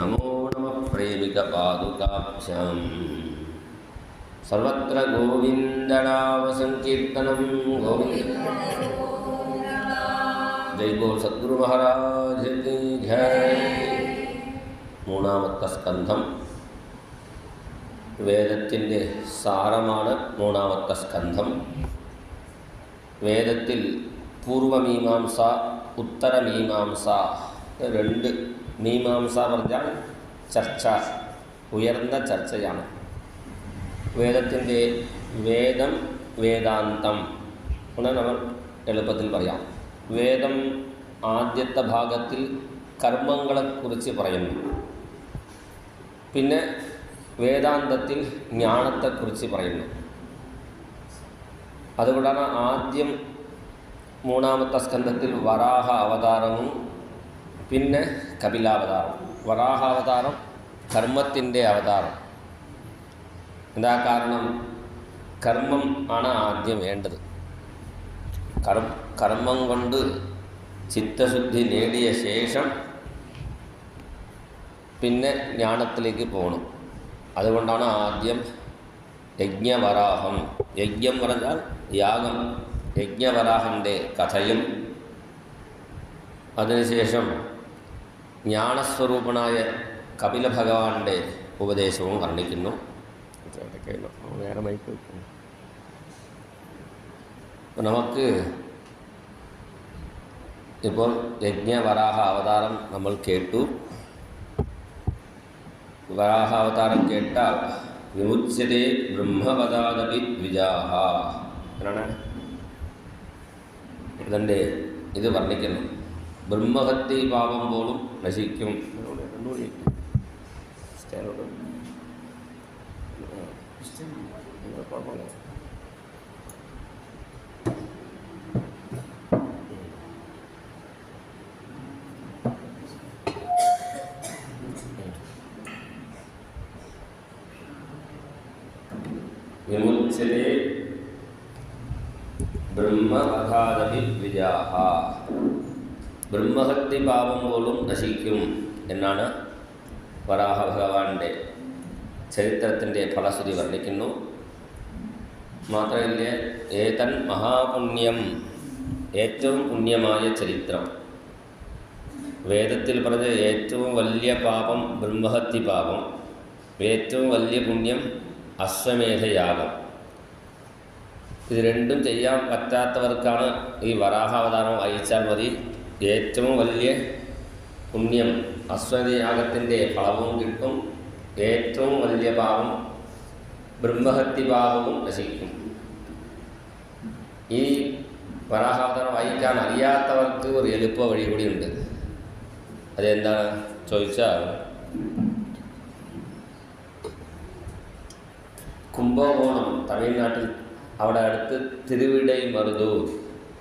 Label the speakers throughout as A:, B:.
A: नमो नमः प्रेमिकपादुकाभ्यां सर्वत्र गोविन्दनामसंकीर्तनं गोविन्द जय बोल सद्गुरु महाराज की जय। മൂന്നാമത്തെ സ്കന്ധം വേദത്തിൻ്റെ സാരമാണ്. മൂന്നാമത്തെ സ്കന്ധം വേദത്തിൽ പൂർവമീമാംസ ഉത്തരമീമാംസ രണ്ട് മീമാംസ പറഞ്ഞാൽ ചർച്ച, ഉയർന്ന ചർച്ചയാണ്. വേദത്തിൻ്റെ വേദം വേദാന്തം എന്ന് നമ്മൾ എളുപ്പത്തിൽ പറയാം. വേദം ആദ്യത്തെ ഭാഗത്തിൽ കർമ്മങ്ങളെക്കുറിച്ച് പറയുന്നു. പിന്നെ വേദാന്തത്തിൽ ജ്ഞാനത്തെക്കുറിച്ച് പറയുന്നു. അതുകൊണ്ടാണ് ആദ്യം മൂന്നാമത്തെ സ്കന്ധത്തിൽ വരാഹ അവതാരവും പിന്നെ കപിലാവതാരം. വരാഹ അവതാരം കർമ്മത്തിൻ്റെ അവതാരം. എന്താ കാരണം? കർമ്മം ആണ് ആദ്യം വേണ്ടത്. കർമ്മം കൊണ്ട് ചിത്തശുദ്ധി നേടിയ ശേഷം പിന്നെ ജ്ഞാനത്തിലേക്ക് പോകണം. അതുകൊണ്ടാണ് ആദ്യം യജ്ഞവരാഹം. യജ്ഞം പറഞ്ഞാൽ യാഗം. യജ്ഞവരാഹൻ്റെ കഥയും അതിനുശേഷം ജ്ഞാനസ്വരൂപനായ കപില ഭഗവാന്റെ ഉപദേശവും വർണ്ണിക്കുന്നു. വേറെ മൈക്ക് നമുക്ക് ഇപ്പോൾ യജ്ഞവരാഹ അവതാരം നമ്മൾ കേട്ടു. വരാഹ അവതാരം കേട്ടാൽ വിമുച്യതേ ബ്രഹ്മപദാദപി ദ്വിജാഹ എന്നാണ് ഇതിൻ്റെ ഇത് വർണ്ണിക്കുന്നു. ബ്രഹ്മഹത്യ പാപം പോലും നശിക്കും. വിമുച്യതേ ബ്രഹ്മപദാദപി ദ്വിജാഹ. ബ്രഹ്മഹത്യ പാപം പോലും നശിക്കും എന്നാണ് വരാഹ ഭഗവാന്റെ ചരിത്രത്തിൻ്റെ ഫലശ്രുതി വർണ്ണിക്കുന്നു. മാത്രമല്ല, ഏതൻ മഹാപുണ്യം, ഏറ്റവും പുണ്യമായ ചരിത്രം. വേദത്തിൽ പറഞ്ഞ ഏറ്റവും വലിയ പാപം ബ്രഹ്മഹത്യ പാപം, ഏറ്റവും വലിയ പുണ്യം അശ്വമേധയാഗം. ഇത് രണ്ടും ചെയ്യാൻ പറ്റാത്തവർക്കാണ് ഈ വരാഹാവതാരം വായിച്ചാൽ മതി. ഏറ്റവും വലിയ പുണ്യം അശ്വമേധയാഗത്തിൻ്റെ ഫലവും കിട്ടും. ഏറ്റവും വലിയ പാപം ബ്രഹ്മഹത്യ പാപവും നശിക്കും. ഈ വരാഹാവതാരം വായിക്കാൻ അറിയാത്തവർക്ക് ഒരു എളുപ്പ വഴി കൂടിയുണ്ട്. അതെന്താണ് ചോദിച്ചാൽ, കുംഭകോണം തമിഴ്നാട്ടിൽ, അവിടെ അടുത്ത് തിരുവിടൈമരുതൂർ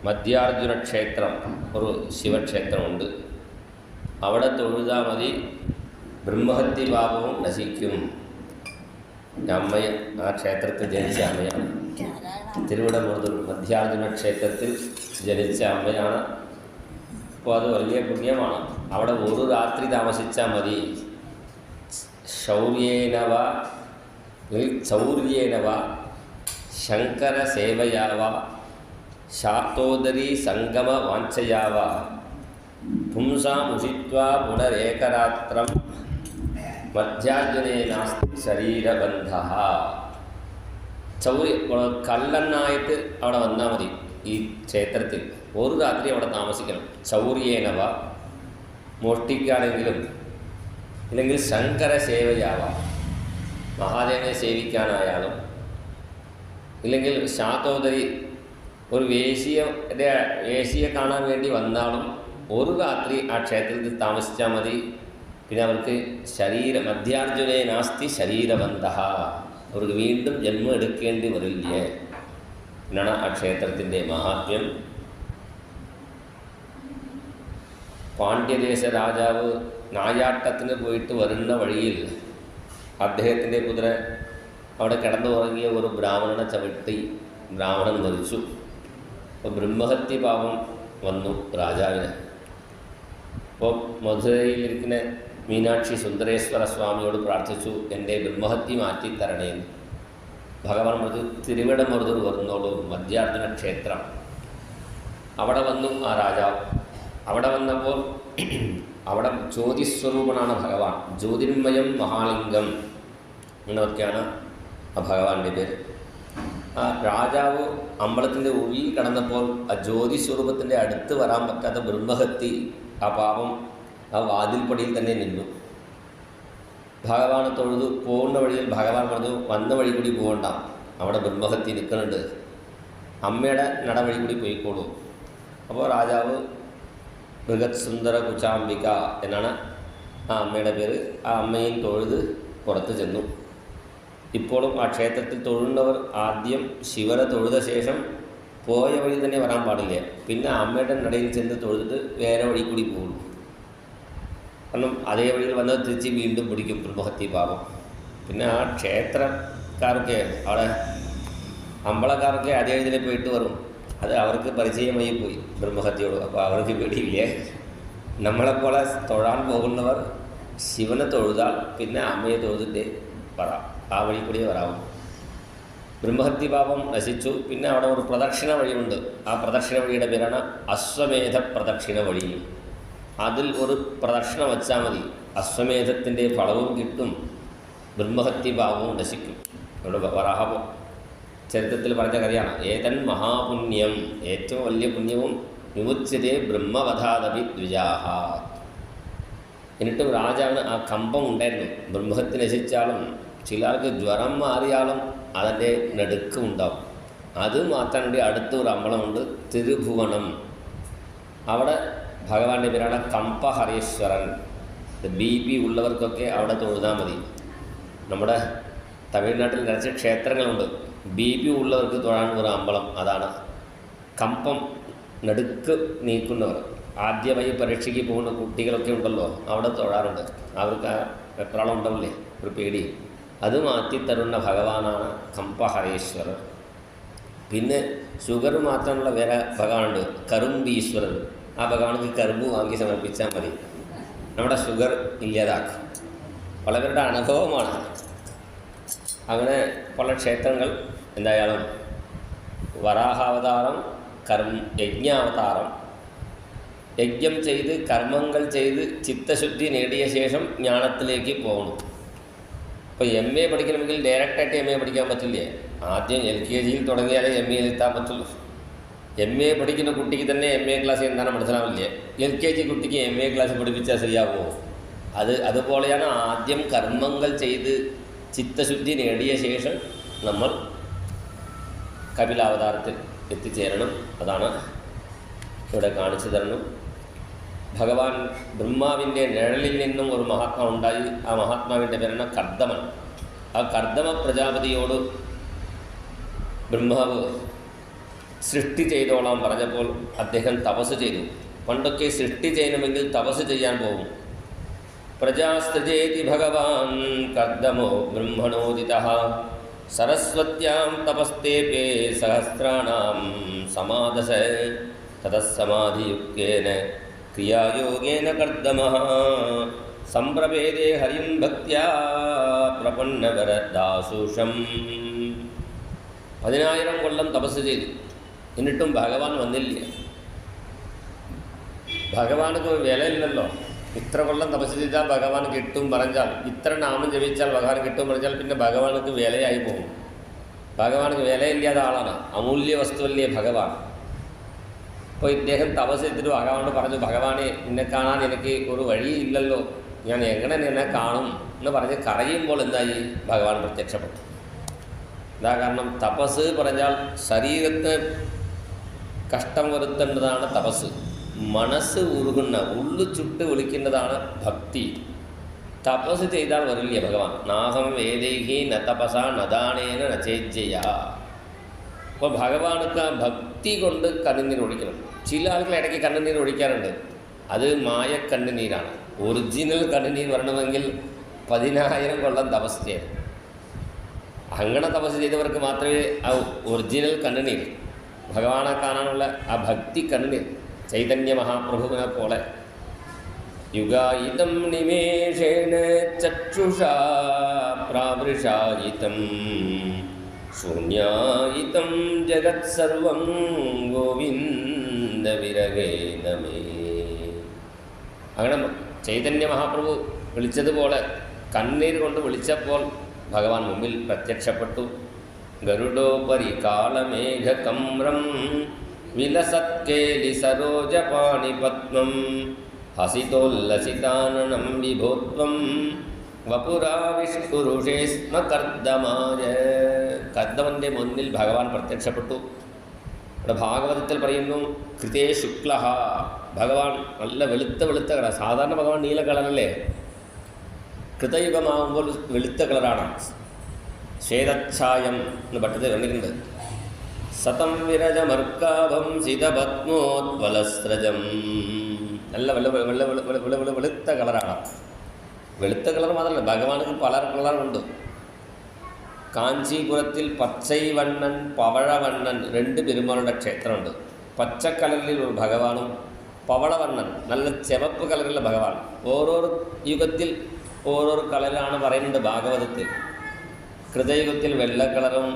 A: മധ്യാർജുന ക്ഷേത്രം, ഒരു ശിവക്ഷേത്രമുണ്ട്. അവിടെ തൊഴുതാൽ മതി, ബ്രഹ്മഹത്യ പാപവും നശിക്കും. അമ്മയ ആ ക്ഷേത്രത്തിൽ ജനിച്ച അമ്മയാണ്. തിരുവിടമരുതൂർ മധ്യാർജുന ക്ഷേത്രത്തിൽ ജനിച്ച അമ്മയാണ്. അപ്പോൾ അത് വലിയ പുണ്യമാണ്. അവിടെ ഒരു രാത്രി താമസിച്ചാൽ മതി. ശൗര്യേനവ ശങ്കര സേവയാവ ശാത്തോദരി സംഗമ വാഞ്ചയാവ പുംസാമുഷിത്വാ പുനരേകരാത്രം മധ്യാർജുനേനാസ്തി ശരീരബന്ധ. കള്ളനായിട്ട് അവിടെ വന്നാൽ മതി. ഈ ക്ഷേത്രത്തിൽ ഒരു രാത്രി അവിടെ താമസിക്കണം. ചൗര്യേനവ, മോഷ്ടിക്കുകയാണെങ്കിലും, ഇല്ലെങ്കിൽ ശങ്കര സേവയാവാം, മഹാദേവനെ സേവിക്കാനായാലും, ഇല്ലെങ്കിൽ ശാത്തോദരി, ഒരു വേശ്യയെ കാണാൻ വേണ്ടി വന്നാലും ഒരു രാത്രി ആ ക്ഷേത്രത്തിൽ താമസിച്ചാൽ മതി. പിന്നെ അവർക്ക് മധ്യാർജുനേ നാസ്തി ശരീരബന്ധ, അവർക്ക് വീണ്ടും ജന്മം എടുക്കേണ്ടി വരില്ലേ എന്നാണ് ആ ക്ഷേത്രത്തിൻ്റെ മഹാത്മ്യം. പാണ്ഡ്യദേശ രാജാവ് നായാട്ടത്തിന് പോയിട്ട് വരുന്ന വഴിയിൽ അദ്ദേഹത്തിൻ്റെ കുതിര അവിടെ കിടന്നുറങ്ങിയ ഒരു ബ്രാഹ്മണനെ ചവിട്ടി ബ്രാഹ്മണൻ മരിച്ചു. അപ്പോൾ ബ്രഹ്മഹത്യ പാപം വന്നു രാജാവിന്. അപ്പോൾ മധുരയിലിരിക്കുന്ന മീനാക്ഷി സുന്ദരേശ്വര സ്വാമിയോട് പ്രാർത്ഥിച്ചു, എൻ്റെ ബ്രഹ്മഹത്യ മാറ്റിത്തരണേന്ന്. ഭഗവാൻ പറഞ്ഞു, തിരുവിടമറുതൂർ വരുന്നോളൂ, മധ്യാർജുന ക്ഷേത്രം. അവിടെ വന്നു ആ രാജാവ്. അവിടെ വന്നപ്പോൾ അവിടെ ജ്യോതിസ്വരൂപനാണ് ഭഗവാൻ. ജ്യോതിർമയം മഹാലിംഗം എന്നൊക്കെയാണ് ആ ഭഗവാന്റെ പേര്. ആ രാജാവ് അമ്പലത്തിൻ്റെ ഉള്ളിൽ കടന്നപ്പോൾ ആ ജ്യോതിസ്വരൂപത്തിൻ്റെ അടുത്ത് വരാൻ പറ്റാത്ത ബ്രഹ്മഹത്തി ആ പാപം ആ വാതിൽപ്പടിയിൽ തന്നെ നിന്നു. ഭഗവാനെ തൊഴുതു പോകുന്ന വഴിയിൽ ഭഗവാൻ പറഞ്ഞു, വന്ന വഴി കൂടി പോകണ്ട, അവിടെ ബ്രഹ്മഹത്തി നിൽക്കുന്നുണ്ട്, അമ്മയുടെ നടവഴി കൂടി പോയിക്കോളൂ. അപ്പോൾ രാജാവ് ബൃഹത് സുന്ദര കുചാംബിക എന്നാണ് ആ അമ്മയുടെ പേര്. ആ അമ്മയും തൊഴുത് പുറത്ത് ചെന്നു. ഇപ്പോഴും ആ ക്ഷേത്രത്തിൽ തൊഴുന്നവർ ആദ്യം ശിവനെ തൊഴുത ശേഷം പോയ വഴി തന്നെ വരാൻ പാടില്ല. പിന്നെ അമ്മയുടെ നടയിൽ ചെന്ന് തൊഴുതിട്ട് വേറെ വഴി കൂടി പോകുള്ളൂ. കാരണം അതേ വഴിയിൽ വന്നത് തിരിച്ച് വീണ്ടും പിടിക്കും ബ്രഹ്മഹത്തി പാപം. പിന്നെ ആ ക്ഷേത്രക്കാർക്ക് അവിടെ അമ്പലക്കാർക്ക് അതേ ഇതിനെ പോയിട്ട് വരും. അത് അവർക്ക് പരിചയമായി പോയി ബ്രഹ്മഹത്യയോട്. അപ്പോൾ അവർക്ക് പേടിയില്ലേ. നമ്മളെപ്പോലെ തൊഴാൻ പോകുന്നവർ ശിവനെ തൊഴുതാൽ പിന്നെ അമ്മയെ തൊഴുതിട്ട് വരാം, ആ വഴി കൂടി വരാവും. ബ്രഹ്മഹത്യ പാപം നശിച്ചു. പിന്നെ അവിടെ ഒരു പ്രദക്ഷിണ വഴിയുണ്ട്. ആ പ്രദക്ഷിണ വഴിയുടെ പേരാണ് അശ്വമേധ പ്രദക്ഷിണ വഴി. അതിൽ ഒരു പ്രദക്ഷിണ വച്ചാൽ മതി, അശ്വമേധത്തിൻ്റെ ഫലവും കിട്ടും, ബ്രഹ്മഹത്യ പാപവും നശിക്കും. ഇവിടെ വരാഹ ചരിത്രത്തിൽ പറഞ്ഞ കാര്യമാണ്. ഏതൻ മഹാപുണ്യം, ഏറ്റവും വലിയ പുണ്യവും വിമുച്യതേ ബ്രഹ്മവധാദപി ദ്വിജാഹ. എന്നിട്ടും രാജാവിന് ആ കമ്പം ഉണ്ടായിരുന്നു. ബ്രഹ്മഹത്യ നശിച്ചാലും ചിലർക്ക് ജ്വരം മാറിയാലും അതിൻ്റെ നടുക്കം ഉണ്ടാവും. അത് മാറ്റാൻ വേണ്ടി അടുത്തൊരു അമ്പലമുണ്ട്, തിരുഭുവനം. അവിടെ ഭഗവാന്റെ പേരാണ് കമ്പഹരീശ്വരൻ. BP ഉള്ളവർക്കൊക്കെ അവിടെ തൊഴുതാൽ മതി. നമ്മുടെ തമിഴ്നാട്ടിൽ നിറച്ച് ക്ഷേത്രങ്ങളുണ്ട്. BP ഉള്ളവർക്ക് തൊഴാൻ ഒരു അമ്പലം, അതാണ് കമ്പം നടുക്ക് നീക്കുന്നവർ. ആദ്യമായി പരീക്ഷയ്ക്ക് പോകുന്ന കുട്ടികളൊക്കെ ഉണ്ടല്ലോ, അവിടെ തൊഴാറുണ്ട്. അവർക്ക് എത്രാളം ഉണ്ടാവില്ലേ ഒരു പേടി. അത് മാറ്റിത്തരുന്ന ഭഗവാനാണ് കമ്പഹരീശ്വരർ. പിന്നെ ഷുഗർ മാത്രമുള്ള വേറെ ഭഗവാനുണ്ട്, കറുമ്പീശ്വരർ. ആ ഭഗവാനക്ക് കറുമ്പ് വാങ്ങി സമർപ്പിച്ചാൽ മതി, നമ്മുടെ ഷുഗർ ഇല്ലാതാക്കും. പലവരുടെ അനുഭവമാണ്. അങ്ങനെ പല ക്ഷേത്രങ്ങൾ എന്തായാലും വരാഹാവതാരം, യജ്ഞാവതാരം. യജ്ഞം ചെയ്ത് കർമ്മങ്ങൾ ചെയ്ത് ചിത്തശുദ്ധി നേടിയ ശേഷം ജ്ഞാനത്തിലേക്ക് പോകണം. ഇപ്പോൾ MA പഠിക്കണമെങ്കിൽ ഡയറക്റ്റായിട്ട് MA പഠിക്കാൻ പറ്റില്ലേ. ആദ്യം LKGയിൽ തുടങ്ങിയാലേ MAയിൽ എത്താൻ പറ്റുള്ളൂ. MA പഠിക്കുന്ന കുട്ടിക്ക് തന്നെ MA ക്ലാസ് എന്താണ് മനസ്സിലാവില്ലേ. LKG കുട്ടിക്ക് MA ക്ലാസ് പഠിപ്പിച്ചാൽ ശരിയാവുമോ? അതുപോലെയാണ് ആദ്യം കർമ്മങ്ങൾ ചെയ്ത് ചിത്തശുദ്ധി നേടിയ ശേഷം നമ്മൾ കപിലാവതാരത്തിൽ എത്തിച്ചേരണം. അതാണ് ഇവിടെ കാണിച്ചു തരണം. ഭഗവാൻ ബ്രഹ്മാവിൻ്റെ നിഴലിൽ നിന്നും ഒരു മഹാത്മാ ഉണ്ടായി. ആ മഹാത്മാവിൻ്റെ പേരാണ് കർദമൻ. ആ കർദമ പ്രജാപതിയോട് ബ്രഹ്മാവ് സൃഷ്ടി ചെയ്തോളാൻ പറഞ്ഞപ്പോൾ അദ്ദേഹം തപസ് ചെയ്തു. പണ്ടൊക്കെ സൃഷ്ടി ചെയ്യണമെങ്കിൽ തപസ് ചെയ്യാൻ പോകും. പ്രജാസ്തജേതി ഭഗവാൻ കർദമോ ബ്രഹ്മണോദിതഃ സരസ്വത്യാം തപസ്തേപേ സഹസ്രാണാം സമാദശ തതസ്സമാധിയുക്തേന ക്രിയായോഗേന കർദമഃ സംപ്രവേദേ ഹരിം ഭക്ത്യാ പ്രപന്നവരദാസുഷം. 10,000 കൊല്ലം തപസ് ചെയ്തു. എന്നിട്ടും ഭഗവാൻ വന്നില്ല. ഭഗവാനക്ക് വിലയില്ലല്ലോ. ഇത്ര കൊല്ലം തപസ് ചെയ്താൽ ഭഗവാൻ കിട്ടും പറഞ്ഞാൽ, ഇത്ര നാമം ജപിച്ചാൽ ഭഗവാൻ കിട്ടും പറഞ്ഞാൽ പിന്നെ ഭഗവാനക്ക് വിലയായി പോകും. ഭഗവാനക്ക് വിലയില്ലാത്ത ആളാണ്, അമൂല്യ വസ്തുവല്ലേ ഭഗവാൻ. അപ്പോൾ ഇദ്ദേഹം തപസ് ചെയ്തിട്ട് ഭഗവാനോട് പറഞ്ഞു, ഭഗവാനെ നിന്നെ കാണാൻ എനിക്ക് ഒരു വഴിയില്ലല്ലോ, ഞാൻ എങ്ങനെ നിന്നെ കാണും എന്ന് പറഞ്ഞ് കരയുമ്പോൾ എന്തായി, ഭഗവാൻ പ്രത്യക്ഷപ്പെട്ടു. എന്താ കാരണം? തപസ് പറഞ്ഞാൽ ശരീരത്തെ കഷ്ടം വരുത്തേണ്ടതാണ് തപസ്. മനസ്സ് ഉരുകുന്ന ഉള്ളു ചുട്ട് വിളിക്കേണ്ടതാണ് ഭക്തി. തപസ് ചെയ്താൽ വരില്ല ഭഗവാൻ. നാഹം വേദേഹി ന തപസ നദാനേന നചേജ്ജയ. അപ്പോൾ ഭഗവാനക്ക് ആ ഭക്തി കൊണ്ട് കണ്ണുനീർ ഒഴിക്കണം. ചില ആളുകൾ ഇടയ്ക്ക് കണ്ണുനീർ ഒഴിക്കാറുണ്ട്. അത് മായ കണ്ണുനീരാണ്. ഒറിജിനൽ കണ്ണുനീർ വരണമെങ്കിൽ 10,000 കൊല്ലം തപസ് ചെയ്യണം. അങ്ങനെ തപസ് ചെയ്തവർക്ക് മാത്രമേ ആ ഒറിജിനൽ കണ്ണുനീർ, ഭഗവാനെ കാണാനുള്ള ആ ഭക്തി കണ്ണുനീർ, ചൈതന്യ മഹാപ്രഭുവിനെ പോലെ യുഗായിതം നിമേഷേണ ചക്ഷുഷാ പ്രാവൃഷായിതം ശൂന്യായിതം ജഗത്സർവം ഗോവിന്ദ വിരഗേണ മേ. അങ്ങനെ ചൈതന്യ മഹാപ്രഭു വിളിച്ചതുപോലെ കണ്ണീര് കൊണ്ട് വിളിച്ചപ്പോൾ ഭഗവാൻ മുമ്പിൽ പ്രത്യക്ഷപ്പെട്ടു. ഗരുഡോപരി കാളമേഘകമ്രം വിലസത്കേലി സരോജപാണിപത്മം ഹസിതോല്ലസിതാനനം വിഭോത്വം വപുരാവിഷ്കുരുഷേ സ്മ കർദ്ദമായ. കർദ്ദമൻ്റെ മുന്നിൽ ഭഗവാൻ പ്രത്യക്ഷപ്പെട്ടു. ഇവിടെ ഭാഗവതത്തിൽ പറയുന്നു കൃതേ ശുക്ല. ഭഗവാൻ നല്ല വെളുത്ത കളർ. സാധാരണ ഭഗവാൻ നീല കളറല്ലേ, കൃതയുഗമാകുമ്പോൾ വെളുത്ത കളറാണ്. ശ്വേതച്ഛായം എന്ന് ഭട്ടത്തിൽ കണ്ടിട്ടുണ്ട്. സതം വിരജമർക്കാഭം സിതപത്മോദ്വലസ്രജം. നല്ല വെളുത്ത കളറാണ്. വെളുത്ത കളർ മാത്രമല്ല, ഭഗവാനുക്ക് പല കളറുണ്ട്. കാഞ്ചീപുരത്തിൽ പച്ചൈവണ്ണൻ പവഴവണ്ണൻ 2 പെരുമാളുടെ ക്ഷേത്രമുണ്ട്. പച്ചക്കലറിൽ ഒരു ഭഗവാനും പവളവണ്ണൻ നല്ല ചെവപ്പ് കളറിലുള്ള ഭഗവാൻ. ഓരോരോ യുഗത്തിൽ ഓരോരോ കളറാണ് പറയുന്നുണ്ട് ഭാഗവതത്തിൽ. കൃതയുഗത്തിൽ വെള്ള കളറും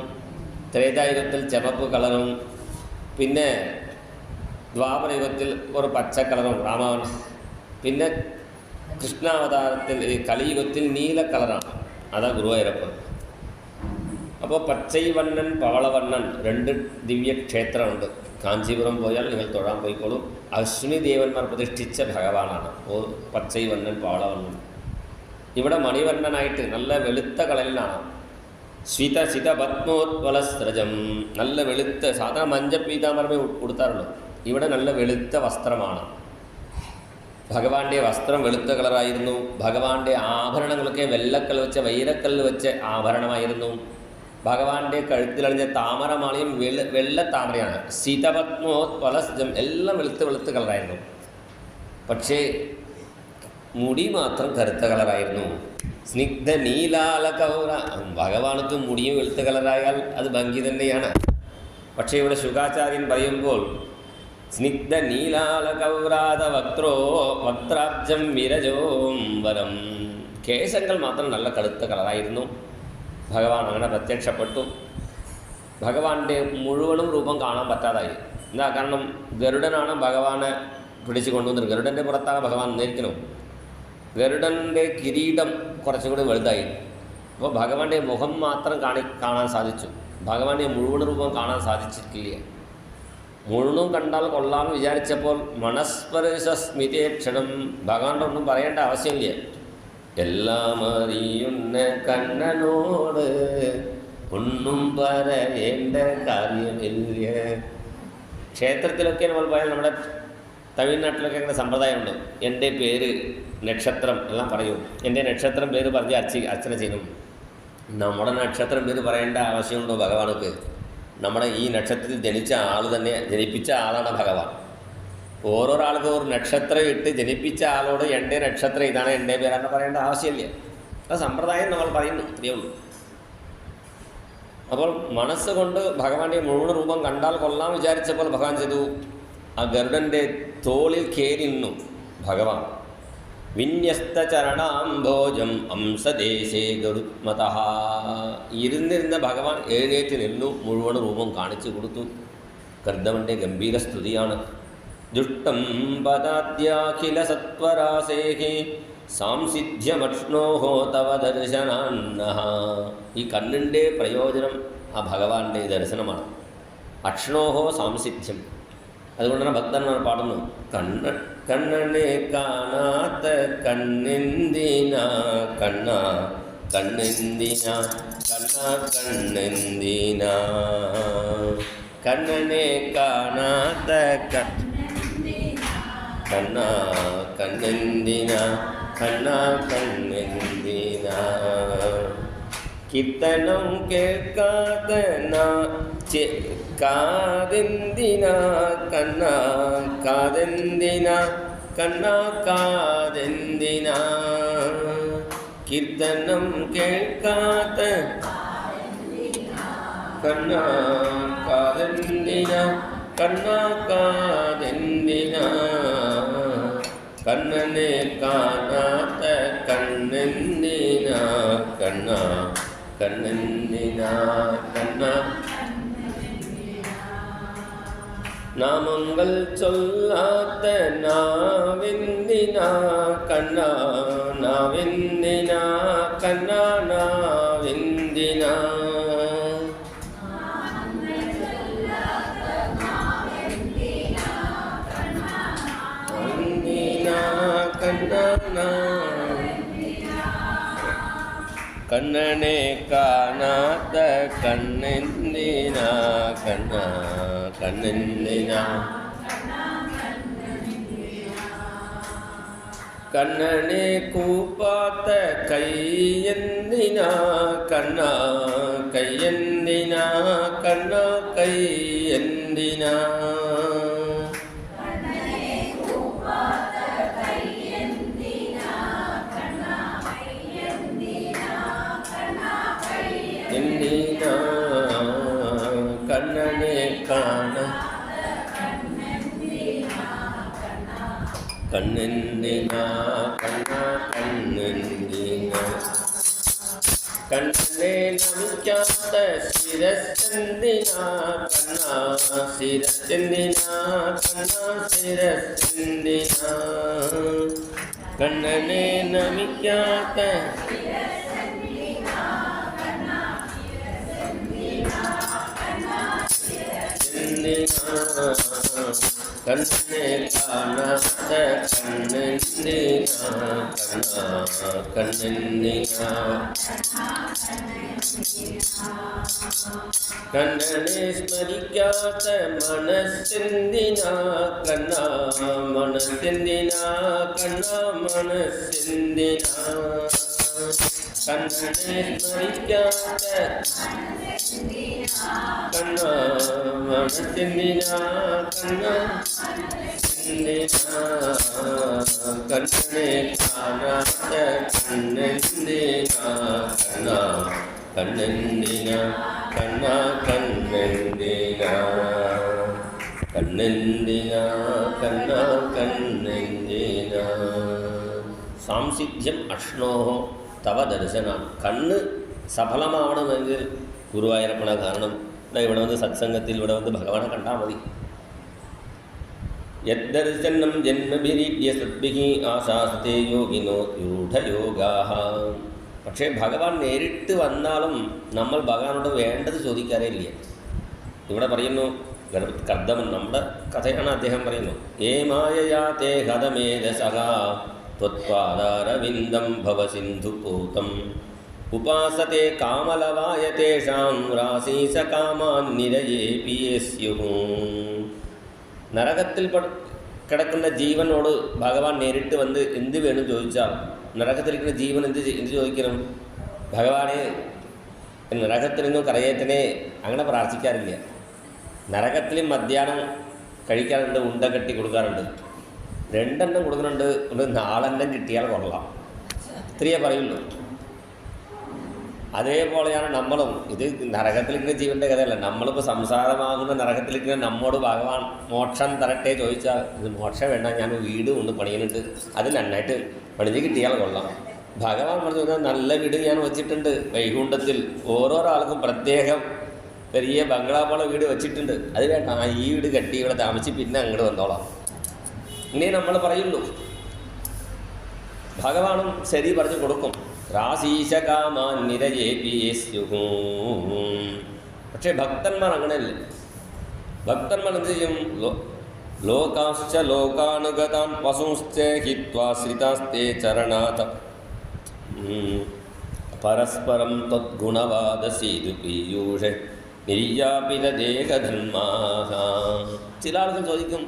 A: ത്രേതായുഗത്തിൽ ചെവപ്പ് കളറും പിന്നെ ദ്വാപരയുഗത്തിൽ ഒരു പച്ച കളറും രാമവൻ. പിന്നെ കൃഷ്ണാവതാരത്തിൽ കലിയുഗത്തിൽ നീല കളറാണ്. അതാ ഗുരുവായൂരപ്പൻ. അപ്പോൾ പച്ചൈവണ്ണൻ പവളവണ്ണൻ 2 ദിവ്യക്ഷേത്രമുണ്ട്. കാഞ്ചീപുരം പോയാൽ നിങ്ങൾ തൊഴാൻ പോയിക്കോളും. അശ്വിനി ദേവന്മാർ പ്രതിഷ്ഠിച്ച ഭഗവാനാണ് പച്ചൈവണ്ണൻ പവളവണ്ണൻ. ഇവിടെ മണിവർണ്ണനായിട്ട് നല്ല വെളുത്ത കളലിലാണ്. ശിതപത്മോദ്വലസ്രജം. നല്ല വെളുത്ത, സാധാരണ മഞ്ഞ പീതാമരമേ ഉടുത്താറുള്ളൂ. ഇവിടെ നല്ല വെളുത്ത വസ്ത്രമാണ്. ഭഗവാന്റെ വസ്ത്രം വെളുത്ത കളറായിരുന്നു. ഭഗവാന്റെ ആഭരണങ്ങളൊക്കെ വെള്ളക്കല്ല് വെച്ച വൈരക്കല്ല് വെച്ച ആഭരണമായിരുന്നു. ഭഗവാന്റെ കഴുത്തിലണിഞ്ഞ താമരമാലയും വെള്ള താമരയാണ്. ശിതപത്മോദ്വലസ്രജം. എല്ലാം വെളുത്ത കളറായിരുന്നു. പക്ഷേ മുടി മാത്രം കറുത്ത കളറായിരുന്നു. സ്നിഗ്ധ നീലാലകൗര. ഭഗവാനക്ക് മുടിയും വെളുത്ത കളറായാൽ അത് ഭംഗി തന്നെയാണ്. പക്ഷേ ഇവിടെ ശുകാചാര്യൻ പറയുമ്പോൾ സ്നിഗ്ധ നീലാലകൗരാത വക്ത്രാബ്ജം വിരജോംബരം. കേശങ്ങൾ മാത്രം നല്ല കറുത്ത കളറായിരുന്നു. ഭഗവാൻ അങ്ങനെ പ്രത്യക്ഷപ്പെട്ടു. ഭഗവാന്റെ മുഴുവനും രൂപം കാണാൻ പറ്റാതായി. എന്താ കാരണം? ഗരുഡനാണ് ഭഗവാനെ പിടിച്ചു കൊണ്ടുവന്നത്. ഗരുഡൻ്റെ പുറത്താണ് ഭഗവാൻ നിന്നിരിക്കുന്നത്. ഗരുഡൻ്റെ കിരീടം കുറച്ചുകൂടി വലുതായി. അപ്പോൾ ഭഗവാന്റെ മുഖം മാത്രം കാണാൻ സാധിച്ചു. ഭഗവാന്റെ മുഴുവൻ രൂപം കാണാൻ സാധിച്ചിട്ടില്ല. മുഴുവനും കണ്ടാൽ കൊള്ളാമെന്ന് വിചാരിച്ചപ്പോൾ മനസ്പർശസ്മിതേക്ഷണം. ഭഗവാന്റെ ഒന്നും പറയേണ്ട ആവശ്യമില്ല. എല്ലാം അറിയുന്ന കണ്ണനോട് ഒന്നും പറയേണ്ട കാര്യമില്ല. ക്ഷേത്രത്തിലൊക്കെ നമ്മൾ പോയാൽ നമ്മുടെ തമിഴ്നാട്ടിലൊക്കെ അങ്ങനെ സമ്പ്രദായമുണ്ട്. എൻ്റെ പേര് നക്ഷത്രം എല്ലാം പറയും. എൻ്റെ നക്ഷത്രം പേര് പറഞ്ഞ് അർച്ചന ചെയ്യണം. നമ്മുടെ നക്ഷത്രം പേര് പറയേണ്ട ആവശ്യമുണ്ടോ ഭഗവാനക്ക്? നമ്മുടെ ഈ നക്ഷത്രത്തിൽ ജനിച്ച ആൾ തന്നെ, ജനിപ്പിച്ച ആളാണ് ഭഗവാൻ. ഓരോരോ ആൾക്ക് ഒരു നക്ഷത്രം ഇട്ട് ജനിപ്പിച്ച ആളോട് എൻ്റെ നക്ഷത്രം ഇതാണ്, എൻ്റെ പേരാണ് പറയേണ്ട ആവശ്യമില്ല. അത് സമ്പ്രദായം നമ്മൾ പറയുന്നു, ഇത്രയേ ഉള്ളൂ. അപ്പോൾ മനസ്സുകൊണ്ട് ഭഗവാന്റെ മുഴുവൻ രൂപം കണ്ടാൽ കൊള്ളാം വിചാരിച്ചപ്പോൾ ഭഗവാൻ ചെയ്തു, ആ ഗരുഡൻ്റെ തോളിൽ കയറി നിന്നു ഭഗവാൻ. വിന്യസ്ത ചരണാംഭോജം അംസദേശേ ഗരുത്മത. ഇരുന്നിരുന്ന ഭഗവാൻ എഴുന്നേറ്റ് നിന്നു, മുഴുവൻ രൂപം കാണിച്ചു കൊടുത്തു. കർദ്ദവൻ്റെ ഗംഭീര സ്തുതിയാണ്. ദുഷ്ടം പദാദ്യാഖില സത്വരാസേഹി സാംസിദ്ധ്യമക്ഷ്ണോഹോ തവ ദർശനാന്നഃ. ഈ കണ്ണിൻ്റെ പ്രയോജനം ആ ഭഗവാന്റെ ദർശനമാണ്. അക്ഷ്ണോഹോ സാംസിദ്ധ്യം. അതുകൊണ്ടാണ് ഭക്തന്മാർ പാടുന്നു, കണ്ണനെ കാണാത്ത കണ്ണെന്തിന കണ്ണ കണ്ണെന്തിന കണ്ണ കണ്ണെന്തിന. കണ്ണനെ കാണാത്ത കണ്ണ കണ്ണെന്തിന കണ്ണ കണ്ണെന്തിന. കീർത്തനം കേൾക്കാത്ത കാതെന്തിന കണ്ണ കാതെന്തിന കണ്ണ കാതെന്തിന. കീർത്തനം കേൾക്കാത്ത കണ്ണ കാതെന്തിന കണ്ണ കാതെന്തിന. കണ്ണനെ കാണാത്ത കണ്ണെന്തിനാ കണ്ണ കണ്ണെന്തിനാ കണ്ണ നാമങ്ങൾ ചൊല്ലാത്ത നാവെന്തിനാ കണ്ണ നാവെന്തിനാ കണ്ണ നാവെന്തിനാ കണ്ണനെ കാണാത്ത കണ്ണെന്തിനാ കണ്ണ കണ്ണെന്തിനാ കണ്ണനെ കൂപ്പാത്ത കൈയെന്തിനാ കണ്ണ കൈയെന്തിനാ കണ്ണ കൈയെന്തിനാ കണ്ണനെ കാണ കണ്ണെന്തിനാ കണ്ണ കണ്ണെന്തിനാ കണ്ണനെ നമിക്കാത്ത ശിരസ്സെന്തിനാ കണ്ണ ശിരസ്സെന്തിനാ കണ്ണ ശിരസ്സെന്തിനാ കണ്ണനെ നമിക്കാത്ത കണ്ണനെ കാണാത്ത കണ്ണെന്തിനാ കണ്ണ കണ്ണെന്തിനാ കണ്ണനെ സ്മരിക്കാത്ത മനസ്സെന്തിനാ കണ്ണ മനസ്സെന്തിനാ കണ്ണ മനസ്സെന്തിനാ കണ്ണനെ സ്മരിക്കാത്ത കണ്ണ മനസ്സെന്തിനാ കണ്ണ കണ്ണനെ കാണാത്ത കണ്ണെന്തിനാ കണ്ണ കണ്ണെന്തിനാ കണ്ണ കണ്ണെന്തിനാ കണ്ണെന്തിനാ കണ്ണ കണ്ണെന്തിനാ സാംസിദ്ധ്യം അഷ്ണോ തവ ദർശനം കണ്ണ് സഫലമാവണമെങ്കിൽ ഗുരുവായൂരപ്പണ കാരണം ഇവിടെ വന്ന് സത്സംഗത്തിൽ ഇവിടെ വന്ന് ഭഗവാനെ കണ്ടാൽ മതി. യദ്ദർശനം ജന്മഭിരീഡ്യ സദ്ഭിഹി ആശാസ്തേ യോഗിനോ രൂഢയോഗാഃ. പക്ഷേ ഭഗവാൻ നേരിട്ട് വന്നാലും നമ്മൾ ഭഗവാനോട് വേണ്ടത് ചോദിക്കാറേ ഇല്ല. ഇവിടെ പറയുന്നു കർദ്ദമൻ, നമ്മുടെ കഥയാണ് അദ്ദേഹം പറയുന്നു. ഏ മായയാ തേ ഹതമേധസഃ ത്വത്പാദാരവിന്ദം ഭവസിന്ധുപൂതം ഉപാസത്തെ കാമലവായ തേഷാം രാസീസ കാമാൻ നിരയേപി യേസ്യുഃ. നരകത്തിൽ കിടക്കുന്ന ജീവനോട് ഭഗവാൻ നേരിട്ട് വന്ന് എന്ത് വേണം ചോദിച്ചാൽ നരകത്തിലിരിക്കുന്ന ജീവൻ എന്ത് ചോദിക്കണം? ഭഗവാനെ നരകത്തിൽ നിന്നും കരയേറ്റനെ അങ്ങനെ പ്രാർത്ഥിക്കാറില്ല. നരകത്തിൽ മധ്യാഹ്നം കഴിക്കാറുണ്ട്, ഉണ്ട കെട്ടി കൊടുക്കാറുണ്ട്, 2 എണ്ണം കൊടുക്കുന്നുണ്ട്, 4 എണ്ണം കിട്ടിയാൽ കൊള്ളാം, ഇത്രയേ പറയുള്ളൂ. അതേപോലെയാണ് നമ്മളും. ഇത് നരകത്തിലിരിക്കുന്ന ജീവൻ്റെ കഥയല്ല. നമ്മളിപ്പോൾ സംസാരമാകുന്ന നരകത്തിലിരിക്കുന്ന നമ്മോട് ഭഗവാൻ മോക്ഷം തരട്ടെ ചോദിച്ചാൽ ഇത് മോക്ഷം വേണ്ട, ഞാൻ വീട് കൊണ്ട് പണിയുന്നുണ്ട്, അത് നന്നായിട്ട് പണിഞ്ഞ് കിട്ടിയാൽ കൊള്ളാം. ഭഗവാൻ പറഞ്ഞു നല്ല വീട് ഞാൻ വച്ചിട്ടുണ്ട് വൈകുണ്ഠത്തിൽ, ഓരോരാൾക്കും പ്രത്യേകം വലിയ ബംഗ്ലാവോളം വീട് വെച്ചിട്ടുണ്ട്, അത് വേണ്ട, ഈ വീട് കെട്ടി ഇവിടെ താമസിച്ച് പിന്നെ അങ്ങോട്ട് വന്നോളാം, ഇനി നമ്മൾ പറയുള്ളൂ. ഭഗവാനും ശരി പറഞ്ഞു കൊടുക്കും. രാശീശകാമാൻ നിരയേപി യേസ്യുഃ. പക്ഷേ ഭക്തന്മാർ അങ്ങനെയല്ലേ. ഭക്തന്മാർ എന്ത് ചെയ്യും? ലോകാശ്ച ലോകാനുഗതാൻ പശുശ്ച ഹിത്വാ ശ്രിതാസ്തേ ചരണാത പരസ്പരം തദ്ഗുണവാദസീതു പീയൂഷ നിര്യാപിത ദേഹധന്മാഃ. ചില ആളുകൾ ചോദിക്കും,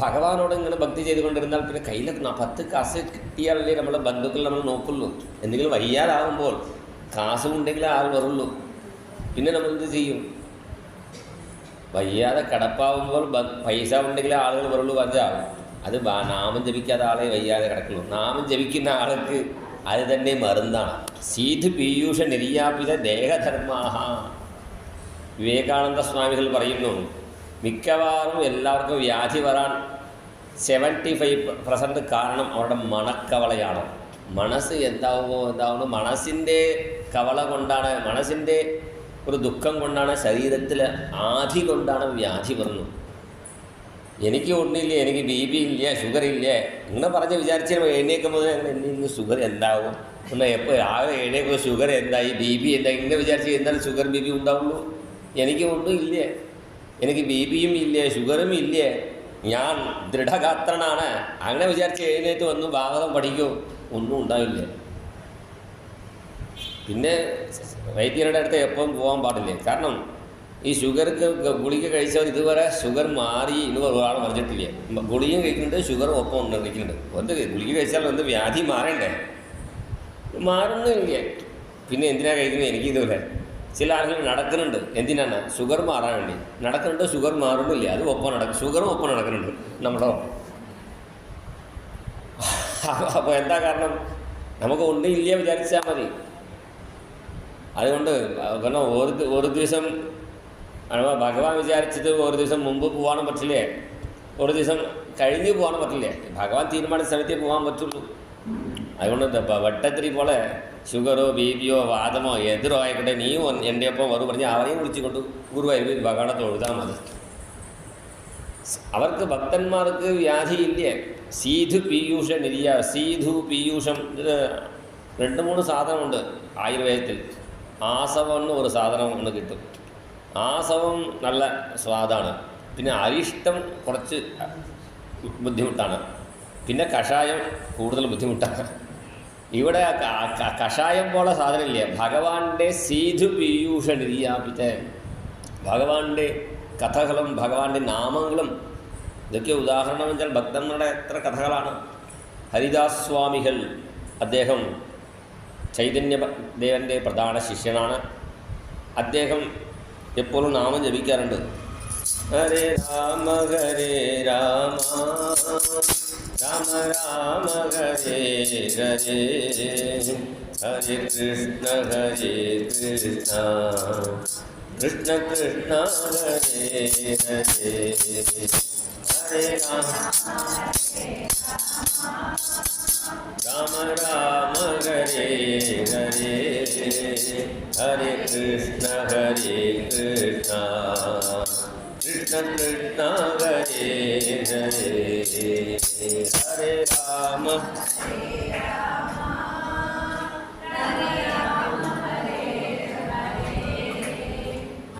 A: ഭഗവാനോട് ഇങ്ങനെ ഭക്തി ചെയ്തുകൊണ്ടിരുന്നാൽ പിന്നെ കയ്യിൽ 10 കാശ് കിട്ടിയാലല്ലേ നമ്മളെ ബന്ധുക്കൾ നമ്മൾ നോക്കുള്ളൂ. എന്തെങ്കിലും വയ്യാതാകുമ്പോൾ കാശ് ഉണ്ടെങ്കിലേ ആൾ വരുള്ളൂ. പിന്നെ നമ്മൾ എന്ത് ചെയ്യും? വയ്യാതെ കിടപ്പാവുമ്പോൾ പൈസ ഉണ്ടെങ്കിലേ ആളുകൾ വരുള്ളൂ പറഞ്ഞാൽ അത് നാമം ജപിക്കാത്ത ആളെ വയ്യാതെ കിടക്കുള്ളൂ. നാമം ജപിക്കുന്ന ആൾക്ക് അത് തന്നെ മരുന്നാണ്. സീധു പീയൂഷ നിര്യാപിത ദേഹധർമാഃ. വിവേകാനന്ദ സ്വാമികൾ പറയുന്നു, മിക്കവാറും എല്ലാവർക്കും വ്യാധി വരാൻ 75% കാരണം അവരുടെ മണക്കവളയാണ്. മനസ്സ് എന്താവുന്നു, മനസ്സിൻ്റെ കവള കൊണ്ടാണ്, മനസ്സിൻ്റെ ഒരു ദുഃഖം കൊണ്ടാണ്, ശരീരത്തിൽ ആധി കൊണ്ടാണ് വ്യാധി വരുന്നത്. എനിക്ക് ഒന്നില്ല, എനിക്ക് BP ഇല്ല, ഷുഗർ ഇല്ല, ഇങ്ങനെ പറഞ്ഞ് വിചാരിച്ചാൽ എഴുന്നേക്കുമ്പോൾ ഇന്ന് ഷുഗർ എന്താവും, എന്നാൽ എപ്പോൾ രാവിലെ എഴുന്നേക്കുമ്പോൾ ഷുഗർ എന്തായി, BP എന്തായി, ഇങ്ങനെ വിചാരിച്ച് എന്നാൽ ഷുഗർ BP ഉണ്ടാവുള്ളൂ. എനിക്ക് ഒന്നും ഇല്ല, എനിക്ക് BPയും ഇല്ല, ഷുഗറും ഇല്ല, ഞാൻ ദൃഢഗാത്രനാണ്, അങ്ങനെ വിചാരിച്ച് എഴുന്നേറ്റ് വന്നു ഭാഗവതം പഠിക്കൂ, ഒന്നും ഉണ്ടാവില്ല. പിന്നെ വൈദ്യരുടെ അടുത്ത് എപ്പോഴും പോകാൻ പാടില്ല. കാരണം ഈ ഷുഗർക്ക് ഗുളിക കഴിച്ചവർ ഇതുവരെ ഷുഗർ മാറി എന്ന് ഒരാൾ പറഞ്ഞിട്ടില്ല. ഗുളിക കഴിക്കുന്നുണ്ട്, ഷുഗർ ഒപ്പം കഴിക്കുന്നുണ്ട്. എന്ത് ഗുളിക കഴിച്ചാൽ എന്ത് വ്യാധി മാറണ്ടേ? മാറുന്നില്ല. പിന്നെ എന്തിനാണ് കഴിക്കുന്നത്? എനിക്കിതുപോലെ ചില ആളുകൾ നടക്കുന്നുണ്ട്, എന്തിനാണ്? ഷുഗർ മാറാൻ വേണ്ടി നടക്കുന്നുണ്ട്, ഷുഗർ മാറുന്നില്ല, അത് ഒപ്പം ഷുഗറും ഒപ്പം നടക്കുന്നുണ്ട് നമ്മുടെ. അപ്പോൾ എന്താ കാരണം? നമുക്ക് ഒന്നും ഇല്ല വിചാരിച്ചാൽ മതി. അതുകൊണ്ട് കാരണം ഒരു ദിവസം ഭഗവാൻ വിചാരിച്ചിട്ട് ഒരു ദിവസം മുമ്പ് പോകാനും പറ്റില്ലേ, ഒരു ദിവസം കഴിഞ്ഞ് പോകാനും പറ്റില്ലേ. ഭഗവാൻ തീരുമാനിച്ച സ്ഥലത്തേ പോകാൻ പറ്റുള്ളൂ. അതുകൊണ്ട് വെട്ടത്തിരി പോലെ ഷുഗറോ BPയോ വാദമോ എതിരോ ആയിക്കോട്ടെ, നീയും എൻ്റെ ഒപ്പം വരും പറഞ്ഞ് അവരെയും വിളിച്ചുകൊണ്ട് ഗുരുവായൂർ ഭഗവാനെ തൊഴുതാൽ മതി. അവർക്ക് ഭക്തന്മാർക്ക് വ്യാധിയില്ലേ. സീധു പീയൂഷ നിര്യ, സീധു പീയൂഷം, ഇത് 2-3 സാധനമുണ്ട് ആയുർവേദത്തിൽ. ആസവം എന്ന് ഒരു സാധനം ഒന്ന് കിട്ടും. ആസവം നല്ല സ്വാദാണ്. പിന്നെ അരിഷ്ടം കുറച്ച് ബുദ്ധിമുട്ടാണ്. പിന്നെ കഷായം കൂടുതൽ ബുദ്ധിമുട്ടാണ്. ഇവിടെ കഷായം പോലെ സാധനമില്ല. ഭഗവാന്റെ സീധു പീയൂഷ നിര്യാപിച്ച ഭഗവാന്റെ കഥകളും ഭഗവാന്റെ നാമങ്ങളും, ഇതൊക്കെ ഉദാഹരണം വെച്ചാൽ ഭക്തന്മാരുടെ എത്ര കഥകളാണ്. ഹരിദാസ് സ്വാമികൾ, അദ്ദേഹം ചൈതന്യദേവൻ്റെ പ്രധാന ശിഷ്യനാണ്. അദ്ദേഹം എപ്പോഴും നാമം ജപിക്കാറുണ്ട്. ഹരേ രാമ ഹരേ രാമ രാമ രാമ ഹരേ ഹരേ, ഹരേ കൃഷ്ണ ഹരേ കൃഷ്ണ കൃഷ്ണ കൃഷ്ണ ഹരേ ഹരേ, ഹരേ രാമ രാമ രാമ ഹരേ ഹരേ, ഹരേ കൃഷ്ണ ഹരേ കൃഷ്ണ കൃഷ്ണ കൃഷ്ണ ഹരേ ഹരേ, ഹരേ രാമ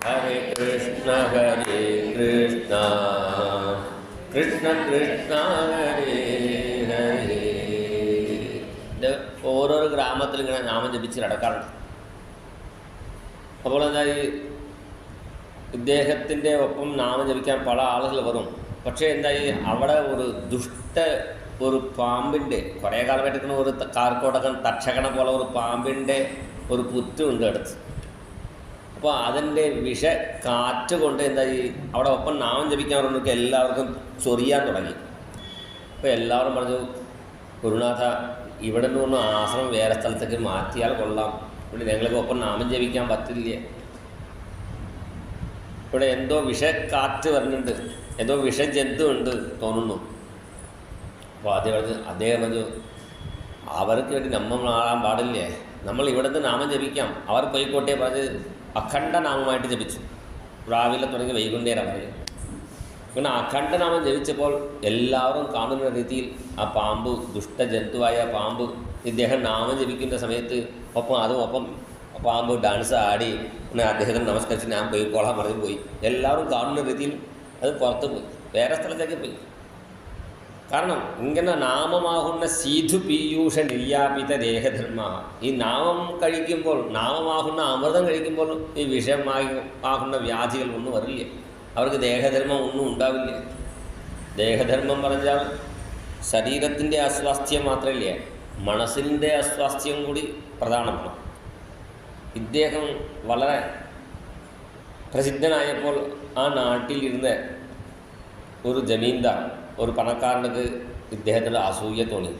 A: ഹരേ കൃഷ്ണ ഹരേ കൃഷ്ണ കൃഷ്ണ കൃഷ്ണ ഹരേ ഹരേ. ഇത് ഓരോരോ ഗ്രാമത്തിൽ ഇങ്ങനെ നാമം ജപിച്ച് നടക്കാറുണ്ട്. അപ്പോൾ എന്താ, ഇദ്ദേഹത്തിൻ്റെ ഒപ്പം നാമം ജപിക്കാൻ പല ആളുകൾ വരും. പക്ഷേ എന്തായി, അവിടെ ഒരു പാമ്പിൻ്റെ, കുറേ കാലമായിട്ട് ഒരു കാർക്കോടകം തക്ഷകണ പോലെ ഒരു പാമ്പിൻ്റെ ഒരു പുറ്റുണ്ട് അടുത്ത്. അപ്പോൾ അതിൻ്റെ കാറ്റ് കൊണ്ട് എന്തായി, അവിടെ ഒപ്പം നാമം ജപിക്കാൻ പറഞ്ഞവർക്ക് എല്ലാവർക്കും ചൊറിയാൻ തുടങ്ങി. അപ്പോൾ എല്ലാവരും പറഞ്ഞു, ഗുരുനാഥ, ഇവിടെ നിന്ന് ആശ്രമം വേറെ സ്ഥലത്തേക്ക് മാറ്റിയാൽ കൊള്ളാം, ഇവിടെ ഞങ്ങൾക്ക് ഒപ്പം നാമം ജപിക്കാൻ പറ്റില്ല, ഇവിടെ എന്തോ കാറ്റ് വരുന്നുണ്ട്, എന്തോ ജന്തു ഉണ്ട് തോന്നുന്നു. അപ്പോൾ അദ്ദേഹം പറഞ്ഞു, അവർക്ക് വേണ്ടി നമ്മൾ മാറാൻ പാടില്ലേ, നമ്മൾ ഇവിടുന്ന് നാമം ജപിക്കാം, അവർ പോയിക്കോട്ടെ പറഞ്ഞ് അഖണ്ഡ നാമമായിട്ട് ജപിച്ചു. രാവിലെ തുടങ്ങി വൈകുന്നേരം വരെ. പിന്നെ അഖണ്ഡനാമം ജപിച്ചപ്പോൾ എല്ലാവരും കാണുന്ന രീതിയിൽ ആ പാമ്പ്, ദുഷ്ടജന്തുവായ പാമ്പ്, ഇദ്ദേഹം നാമം ജപിക്കുന്ന സമയത്ത് ഒപ്പം പാമ്പ് ഡാൻസ് ആടി. പിന്നെ അദ്ദേഹത്തിന് നമസ്കരിച്ച് ഞാൻ പോയിക്കോളാൻ പറഞ്ഞ് പോയി. എല്ലാവരും കാണുന്ന രീതിയിൽ അത് പുറത്ത് പോയി, വേറെ സ്ഥലത്തേക്ക് പോയി. കാരണം ഇങ്ങനെ നാമമാകുന്ന സീധു പീയൂഷ നിര്യാപിത ദേഹധർമ്മ, ഈ നാമം കഴിക്കുമ്പോൾ, നാമമാകുന്ന അമൃതം കഴിക്കുമ്പോൾ ഈ വിഷമാകുന്ന വ്യാധികൾ ഒന്നും വരില്ല. അവർക്ക് ദേഹധർമ്മം ഒന്നും ഉണ്ടാവില്ല. ദേഹധർമ്മം പറഞ്ഞാൽ ശരീരത്തിൻ്റെ അസ്വാസ്ഥ്യം മാത്രമല്ല, മനസ്സിൻ്റെ അസ്വാസ്ഥ്യം കൂടി പ്രധാനമാണ്. ഇദ്ദേഹം വളരെ പ്രസിദ്ധനായപ്പോൾ ആ നാട്ടിലിരുന്ന് ഒരു ജമീന്ദാർ, ഒരു പണക്കാരനക്ക് ഇദ്ദേഹത്തിൻ്റെ അസൂയ തോന്നി.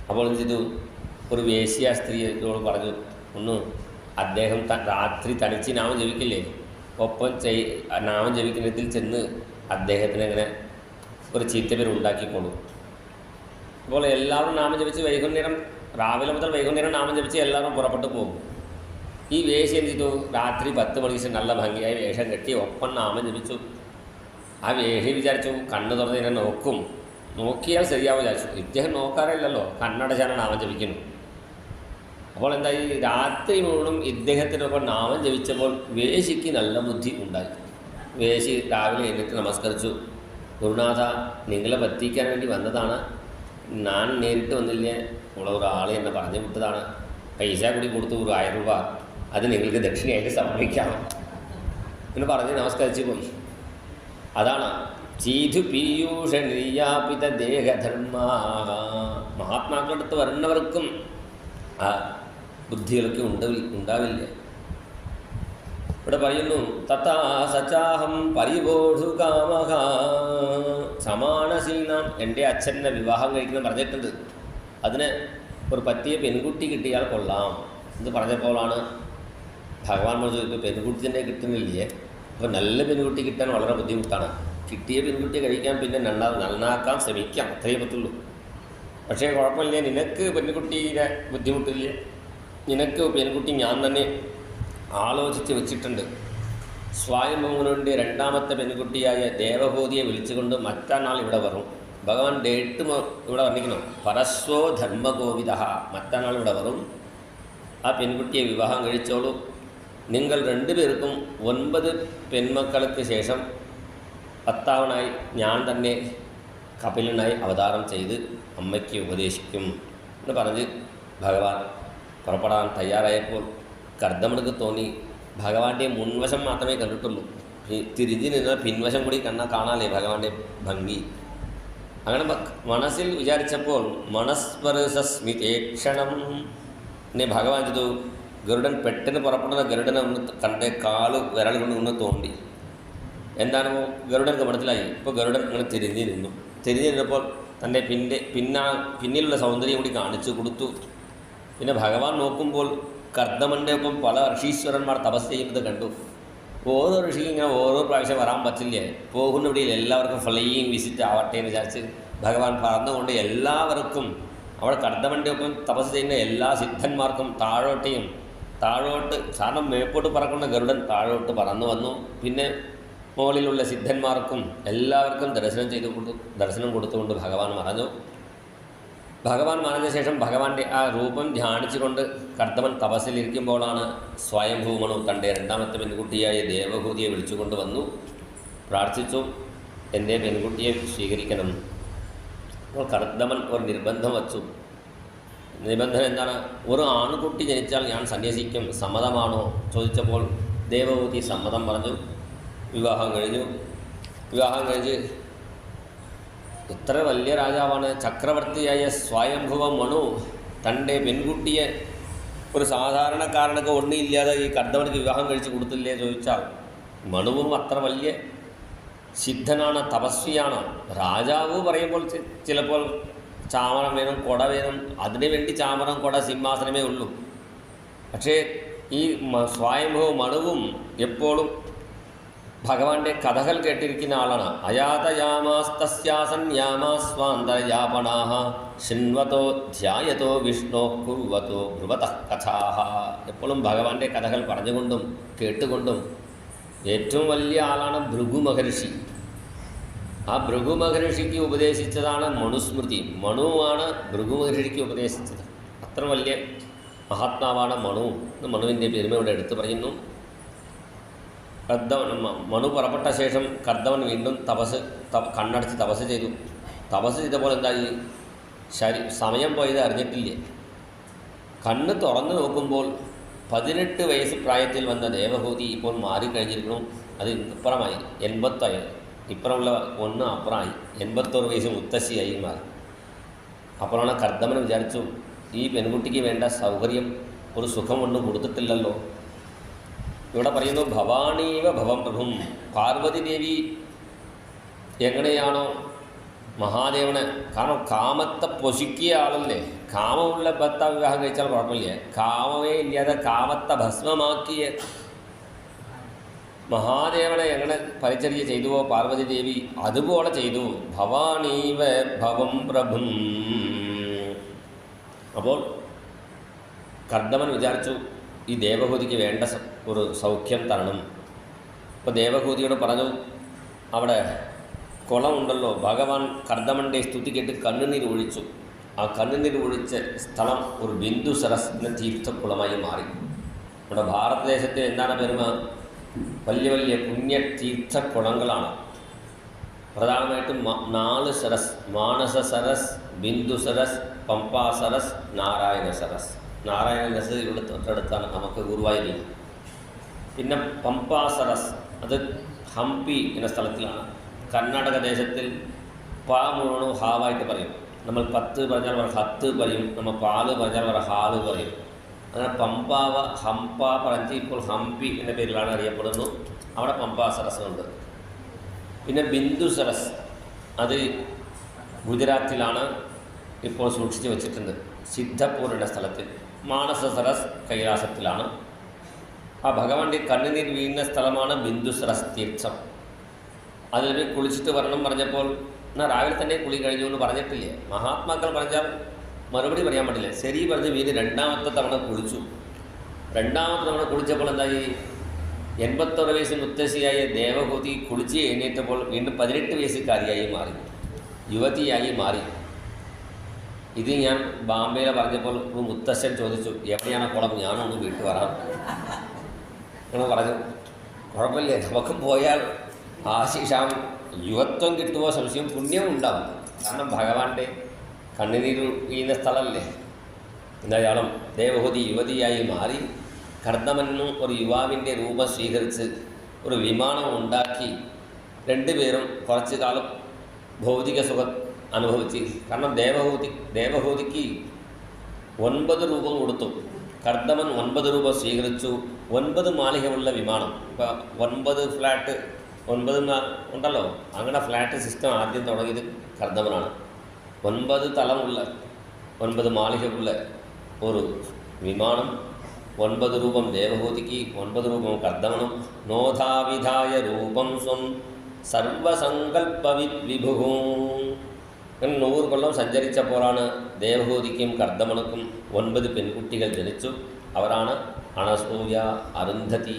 A: അപ്പോൾ എന്ത് ചെയ്തു, ഒരു വേശ്യ സ്ത്രീയോട് പറഞ്ഞു, ഒന്ന് അദ്ദേഹം രാത്രി തനിച്ച് നാമം ജപിക്കില്ലേ, ഒപ്പം നാമം ജപിക്കുന്നതിൽ ചെന്ന് അദ്ദേഹത്തിന് ഇങ്ങനെ ഒരു ചീത്തപ്പേര് ഉണ്ടാക്കിക്കോളൂ. അപ്പോൾ എല്ലാവരും നാമം ജപിച്ച് വൈകുന്നേരം രാവിലെ മുതൽ വൈകുന്നേരം നാമം ജപിച്ച് എല്ലാവരും പുറപ്പെട്ടു പോകും. ഈ വേഷി എന്ത് ചെയ്തു? രാത്രി 10 മണിക്ക് നല്ല ഭംഗിയായി വേഷം കെട്ടി ഒപ്പം നാമം ജപിച്ചു. ആ വേഷി വിചാരിച്ചു കണ്ണ് തുറന്ന് ഇതിനെ നോക്കും, നോക്കിയാൽ ശരിയാവും വിചാരിച്ചു. ഇദ്ദേഹം നോക്കാറില്ലല്ലോ, കണ്ണടച്ചാണ് നാമം ജപിക്കുന്നു. അപ്പോൾ എന്തായി? രാത്രി മുഴുവനും ഇദ്ദേഹത്തിനൊപ്പം നാമം ജപിച്ചപ്പോൾ വേശിക്ക് നല്ല ബുദ്ധി ഉണ്ടായി. വേശി രാവിലെ എഴുന്നേറ്റ് നമസ്കരിച്ചു. ഗുരുനാഥ, നിങ്ങളെ പറ്റിക്കാൻ വേണ്ടി വന്നതാണ്, ഞാൻ നേരിട്ട് വന്നില്ലേ, ഉള്ള ഒരാൾ എന്നെ പറഞ്ഞു വിട്ടതാണ്, പൈസ കൂടി കൊടുത്തു 1000 രൂപ, അത് നിങ്ങൾക്ക് ദക്ഷിണയായിട്ട് സമർപ്പിക്കാം എന്ന് പറഞ്ഞ് നമസ്കരിച്ച് പോയി. അതാണ് ചീതു പീയൂഷ നിര്യാപിത ദേഹധർമ്മ. മഹാത്മാക്കളുടെ അടുത്ത് വരുന്നവർക്കും ആ ബുദ്ധികളൊക്കെ ഉണ്ടാവില്ലേ? ഇവിടെ പറയുന്നു തഥാ സച്ചാഹം പരിബോധു കാമഹ സമാനശീലം. എൻ്റെ അച്ഛനെ വിവാഹം കഴിക്കണം പറഞ്ഞിട്ടുണ്ട്, അതിന് ഒരു പറ്റിയ പെൺകുട്ടി കിട്ടിയാൽ കൊള്ളാം എന്ന് പറഞ്ഞപ്പോഴാണ് ഭഗവാൻ പറഞ്ഞു, ഇപ്പോൾ പെൺകുട്ടി തന്നെ കിട്ടുന്നില്ലേ, അപ്പോൾ നല്ല പെൺകുട്ടി കിട്ടാൻ വളരെ ബുദ്ധിമുട്ടാണ്. കിട്ടിയ പെൺകുട്ടി കഴിക്കാൻ പിന്നെ നന്നാക്കാൻ ശ്രമിക്കാം, അത്രയേ പറ്റുള്ളൂ. പക്ഷേ കുഴപ്പമില്ല, നിനക്ക് പെൺകുട്ടിയുടെ ബുദ്ധിമുട്ടില്ല, നിനക്ക് പെൺകുട്ടി ഞാൻ തന്നെ ആലോചിച്ച് വെച്ചിട്ടുണ്ട്. സ്വയംഭൂമനുണ്ട് രണ്ടാമത്തെ പെൺകുട്ടിയായ ദേവഭൂതിയെ വിളിച്ചുകൊണ്ട് മറ്റന്നാൾ ഇവിടെ വരും. ഭഗവാൻ ഡേറ്റ് ഇവിടെ വർണ്ണിക്കണം, പരസ്വോ ധർമ്മഗോവിദ, മറ്റന്നാൾ ഇവിടെ വരും. ആ പെൺകുട്ടിയെ വിവാഹം കഴിച്ചോളൂ. നിങ്ങൾ 2 പേർക്കും 9 പെൺമക്കൾക്ക് ശേഷം 10ാവനായി ഞാൻ തന്നെ കപിലനായി അവതാരം ചെയ്ത് അമ്മയ്ക്ക് ഉപദേശിക്കും എന്ന് പറഞ്ഞ് ഭഗവാൻ പുറപ്പെടാൻ തയ്യാറായപ്പോൾ കർദമനുക്ക് തോന്നി ഭഗവാന്റെ മുൻവശം മാത്രമേ കണ്ടിട്ടുള്ളൂ, തിരിഞ്ഞ് നിന്ന് പിൻവശം കൂടി കാണാലേ ഭഗവാന്റെ ഭംഗി. അങ്ങനെ മനസ്സിൽ വിചാരിച്ചപ്പോൾ മനസ്പർശസ്മിതേക്ഷണം എന്നെ ഭഗവാൻ ചെയ്തു. ഗരുഡൻ പെട്ടെന്ന് പുറപ്പെടുന്ന ഗരുഡനെ ഒന്ന് കണ്ട് വിരൽ കൊണ്ട് ഒന്ന് തോണ്ടി. എന്താണോ ഗരുഡൻ മനസ്സിലായി. ഇപ്പോൾ ഗരുഡൻ അങ്ങനെ തിരിഞ്ഞു നിന്നപ്പോൾ തൻ്റെ പിന്നിലുള്ള സൗന്ദര്യം കൂടി കാണിച്ചു കൊടുത്തു. പിന്നെ ഭഗവാൻ നോക്കുമ്പോൾ കർദമൻ്റെ ഒപ്പം പല ഋഷീശ്വരന്മാർ തപസ് ചെയ്യുന്നത് കണ്ടു. ഓരോ ഋഷിക്ക് ഇങ്ങനെ ഓരോ പ്രാവശ്യം വരാൻ പറ്റില്ലേ, പോകുന്ന ഇവിടെയിൽ എല്ലാവർക്കും ഫ്ലൈയിങ് വിസിറ്റ് ആവട്ടെ എന്ന് വിചാരിച്ച് ഭഗവാൻ പറന്നുകൊണ്ട് എല്ലാവർക്കും അവിടെ കർദമൻ്റെ ഒപ്പം തപസ് ചെയ്യുന്ന എല്ലാ സിദ്ധന്മാർക്കും താഴോട്ട് സാധാരണ മേപ്പോട്ട് പറക്കുന്ന ഗരുഡൻ താഴോട്ട് പറന്നു വന്നു. പിന്നെ മുകളിലുള്ള സിദ്ധന്മാർക്കും എല്ലാവർക്കും ദർശനം കൊടുത്തുകൊണ്ട് ഭഗവാൻ മറഞ്ഞു. ഭഗവാൻ മറഞ്ഞ ശേഷം ഭഗവാന്റെ ആ രൂപം ധ്യാനിച്ചുകൊണ്ട് കർദമൻ തപസ്സിലിരിക്കുമ്പോഴാണ് സ്വയംഭൂമണു തൻ്റെ രണ്ടാമത്തെ പെൺകുട്ടിയായ ദേവഭൂതിയെ വിളിച്ചുകൊണ്ട് വന്നു പ്രാർത്ഥിച്ചു, എൻ്റെ പെൺകുട്ടിയെ സ്വീകരിക്കണം. അപ്പോൾ കർദമൻ ഒരു നിർബന്ധം വച്ചു. നിബന്ധന എന്താണ്? ഒരു ആൺകുട്ടി ജനിച്ചാൽ ഞാൻ സന്യസിക്കും, സമ്മതമാണോ ചോദിച്ചപ്പോൾ ദേവഭൂതി സമ്മതം പറഞ്ഞു. വിവാഹം കഴിഞ്ഞ് ഇത്ര വലിയ രാജാവാണ്, ചക്രവർത്തിയായ സ്വയംഭുവ മണു തൻ്റെ പെൺകുട്ടിയെ ഒരു സാധാരണക്കാരനൊക്കെ ഒന്നുമില്ലാതെ ഈ കർദമനുക്ക് വിവാഹം കഴിച്ച് കൊടുത്തില്ലേ ചോദിച്ചാൽ, മണുവും അത്ര വലിയ സിദ്ധനാണ്, തപസ്വിയാണ്. രാജാവ് പറയുമ്പോൾ ചിലപ്പോൾ ചാമരം വേണം, കൊട വേണം, അതിനു വേണ്ടി ചാമരം, കൊട, സിംഹാസനമേ ഉള്ളൂ. പക്ഷേ ഈ സ്വയംഭവ മണുവും എപ്പോഴും ഭഗവാന്റെ കഥകൾ കേട്ടിരിക്കുന്ന ആളാണ്. അയാതയാമാസ്തസ്യാസന്യാമാസ്വാന്തരയാപണാഹ ശൃണ്വതോ ധ്യായതോ വിഷ്ണോ കുർവതോ ബ്രുവതഃ കഥാഹ. എപ്പോഴും ഭഗവാന്റെ കഥകൾ പറഞ്ഞുകൊണ്ടും കേട്ടുകൊണ്ടും. ഏറ്റവും വലിയ ആളാണ് ഭൃഗു മഹർഷി. ആ ഭൃഗു മഹർഷിക്ക് ഉപദേശിച്ചതാണ് മനുസ്മൃതി. മനുവാണ് ഭൃഗു മഹർഷിക്ക് ഉപദേശിച്ചത്. അത്ര വലിയ മഹാത്മാവാണ് മണു എന്ന് മനുവിൻ്റെ പെരുമയോടെ എടുത്തു പറയുന്നു. മണു പുറപ്പെട്ട ശേഷം കർദമൻ വീണ്ടും കണ്ണടച്ച് തപസ് ചെയ്തു. തപസ് ചെയ്തപ്പോൾ എന്തായി? സമയം പോയത് അറിഞ്ഞിട്ടില്ലേ. കണ്ണ് തുറന്നു നോക്കുമ്പോൾ 18 വയസ്സ് പ്രായത്തിൽ വന്ന ദേവഭൂതി ഇപ്പോൾ മാറിക്കഴിഞ്ഞിരിക്കണം. അത് ഇപ്പുറമായി 80 ഇപ്പുറമുള്ള ഒന്ന് അപ്പുറമായി 81 വയസ്സ് മുത്തശ്ശിയായി മാറി. അപ്പോഴാണ് കർദമൻ വിചാരിച്ചു, ഈ പെൺകുട്ടിക്ക് വേണ്ട സൗകര്യം ഒരു സുഖമൊന്നും കൊടുത്തിട്ടില്ലല്ലോ. ഇവിടെ പറയുന്നു ഭവാനീവ ഭവം പ്രഭും. പാർവതി ദേവി എങ്ങനെയാണോ മഹാദേവന്, കാരണം കാമത്തെ പൊശിക്കിയ ആളല്ലേ, കാമമുള്ള ഭർത്താവ് വിവാഹം കഴിച്ചാൽ കുഴപ്പമില്ല. കാമമേ ഇല്ലാതെ കാമത്തെ ഭസ്മമാക്കിയ മഹാദേവനെ എങ്ങനെ പരിചര്യ ചെയ്തുവോ പാർവതി ദേവി അതുപോലെ ചെയ്തു. ഭവാനീവ ഭവം പ്രഭും. അപ്പോൾ കർദമൻ വിചാരിച്ചു ഈ ദേവഹൂതിക്ക് വേണ്ട ഒരു സൗഖ്യം തരണം. അപ്പോൾ ദേവഹൂതിയോട് പറഞ്ഞു, അവിടെ കുളമുണ്ടല്ലോ, ഭഗവാൻ കർദമൻ്റെ സ്തുതി കേട്ട് കണ്ണുനീർ ഒഴിച്ചു. ആ കണ്ണുനീർ ഒഴിച്ച സ്ഥലം ഒരു ബിന്ദു സരസ് എന്ന തീർത്ഥക്കുളമായി മാറി. നമ്മുടെ ഭാരതദേശത്തെ എന്താണ് പെരുമ? വലിയ വലിയ പുണ്യ തീർത്ഥക്കുളങ്ങളാണ്. പ്രധാനമായിട്ടും 4 സരസ്: മാനസ സരസ്, ബിന്ദു സരസ്, പമ്പാ സരസ്, നാരായണ സരസ്. നാരായണ സരസ് ഇവിടെ തൊട്ടടുത്താണ്, നമുക്ക് ഗുരുവായൂരിൽ. പിന്നെ പമ്പാ സരസ് അത് ഹംപി എന്ന സ്ഥലത്തിലാണ്. കർണാടക ദേശത്തിൽ പാ മുഴുവനും ഹാവായിട്ട് പറയും. നമ്മൾ 10 പറഞ്ഞാൽ അവർ 10 പറയും, നമ്മൾ പാല് പറഞ്ഞാൽ അവർ ഹാല് പറയും. അങ്ങനെ പമ്പാവ ഹംപ പറഞ്ഞ് ഇപ്പോൾ ഹംപി എന്ന പേരിലാണ് അറിയപ്പെടുന്നു. അവിടെ പമ്പാ സരസ്സുണ്ട്. പിന്നെ ബിന്ദു സരസ് അത് ഗുജറാത്തിലാണ്, ഇപ്പോൾ സൂക്ഷിച്ച് വെച്ചിട്ടുണ്ട്, സിദ്ധപൂർ എന്ന സ്ഥലത്തിൽ. മാനസ സരസ് കൈലാസത്തിലാണ്. ആ ഭഗവാന്റെ കണ്ണുനീർ വീഴുന്ന സ്ഥലമാണ് ബിന്ദു സരസ് തീർത്ഥം. അതിൽ കുളിച്ചിട്ട് വരണം പറഞ്ഞപ്പോൾ എന്നാൽ രാവിലെ തന്നെ കുളി കഴിഞ്ഞു എന്ന് പറഞ്ഞിട്ടില്ലേ? മഹാത്മാക്കൾ പറഞ്ഞാൽ മറുപടി പറയാൻ പറ്റില്ല. ശരി പറഞ്ഞ് വീണ്ടും 2ാമത്തെ തവണ കുളിച്ചു. 2ാമത്തെ തവണ കുളിച്ചപ്പോൾ എന്തായി? 81 വയസ്സ് മുത്തശ്ശിയായ ദേവഹൂതി കുളിച്ച് എഴുന്നേറ്റപ്പോൾ വീണ്ടും 18 വയസ്സുകാരിയായി മാറി, യുവതിയായി മാറി. ഇത് ഞാൻ ബാംബെയിൽ പറഞ്ഞപ്പോൾ ഒരു മുത്തശ്ശൻ ചോദിച്ചു, എവിടെയാണ് കുളം? ഞാനൊന്ന് വീട്ടിൽ വരാം എന്ന് പറഞ്ഞു. കുഴപ്പമില്ല, നമുക്ക് പോയാൽ ആശിഷാം യുവത്വം കിട്ടുമോ സംശയം, പുണ്യവും ഉണ്ടാവും. കാരണം ഭഗവാന്റെ കണ്ണുനീര് വീഴുന്ന സ്ഥലമല്ലേ. എന്തായാലും ദേവഹൂതി യുവതിയായി മാറി. കർദമനും ഒരു യുവാവിൻ്റെ രൂപം സ്വീകരിച്ച് ഒരു വിമാനം ഉണ്ടാക്കി 2 പേരും കുറച്ചു കാലം ഭൗതിക സുഖം അനുഭവിച്ച്. കാരണം ദേവഹൂതിക്ക് 9 രൂപം കൊടുത്തു. കർദമൻ 9 രൂപ സ്വീകരിച്ചു. 9 മാളികയുള്ള വിമാനം. ഇപ്പോൾ 9 ഫ്ലാറ്റ് 9 ഉണ്ടല്ലോ, അങ്ങനെ ഫ്ലാറ്റ് സിസ്റ്റം ആദ്യം തുടങ്ങിയത് കർദമനാണ്. 9 തലമുള്ള 9 മാളികയുള്ള ഒരു വിമാനം. 9 രൂപം ദേവഹൂതിക്ക്, 9 രൂപം കർദമനും. നോധാവിധായ രൂപം സ്വം സർവസങ്കൽപ്പവിത് വിഭു. 100 കൊല്ലം സഞ്ചരിച്ചപ്പോഴാണ് ദേവഹൂതിക്കും കർദമനുക്കും 9 പെൺകുട്ടികൾ ജനിച്ചു. അവരാണ് അണസൂയ, അരുന്ധതി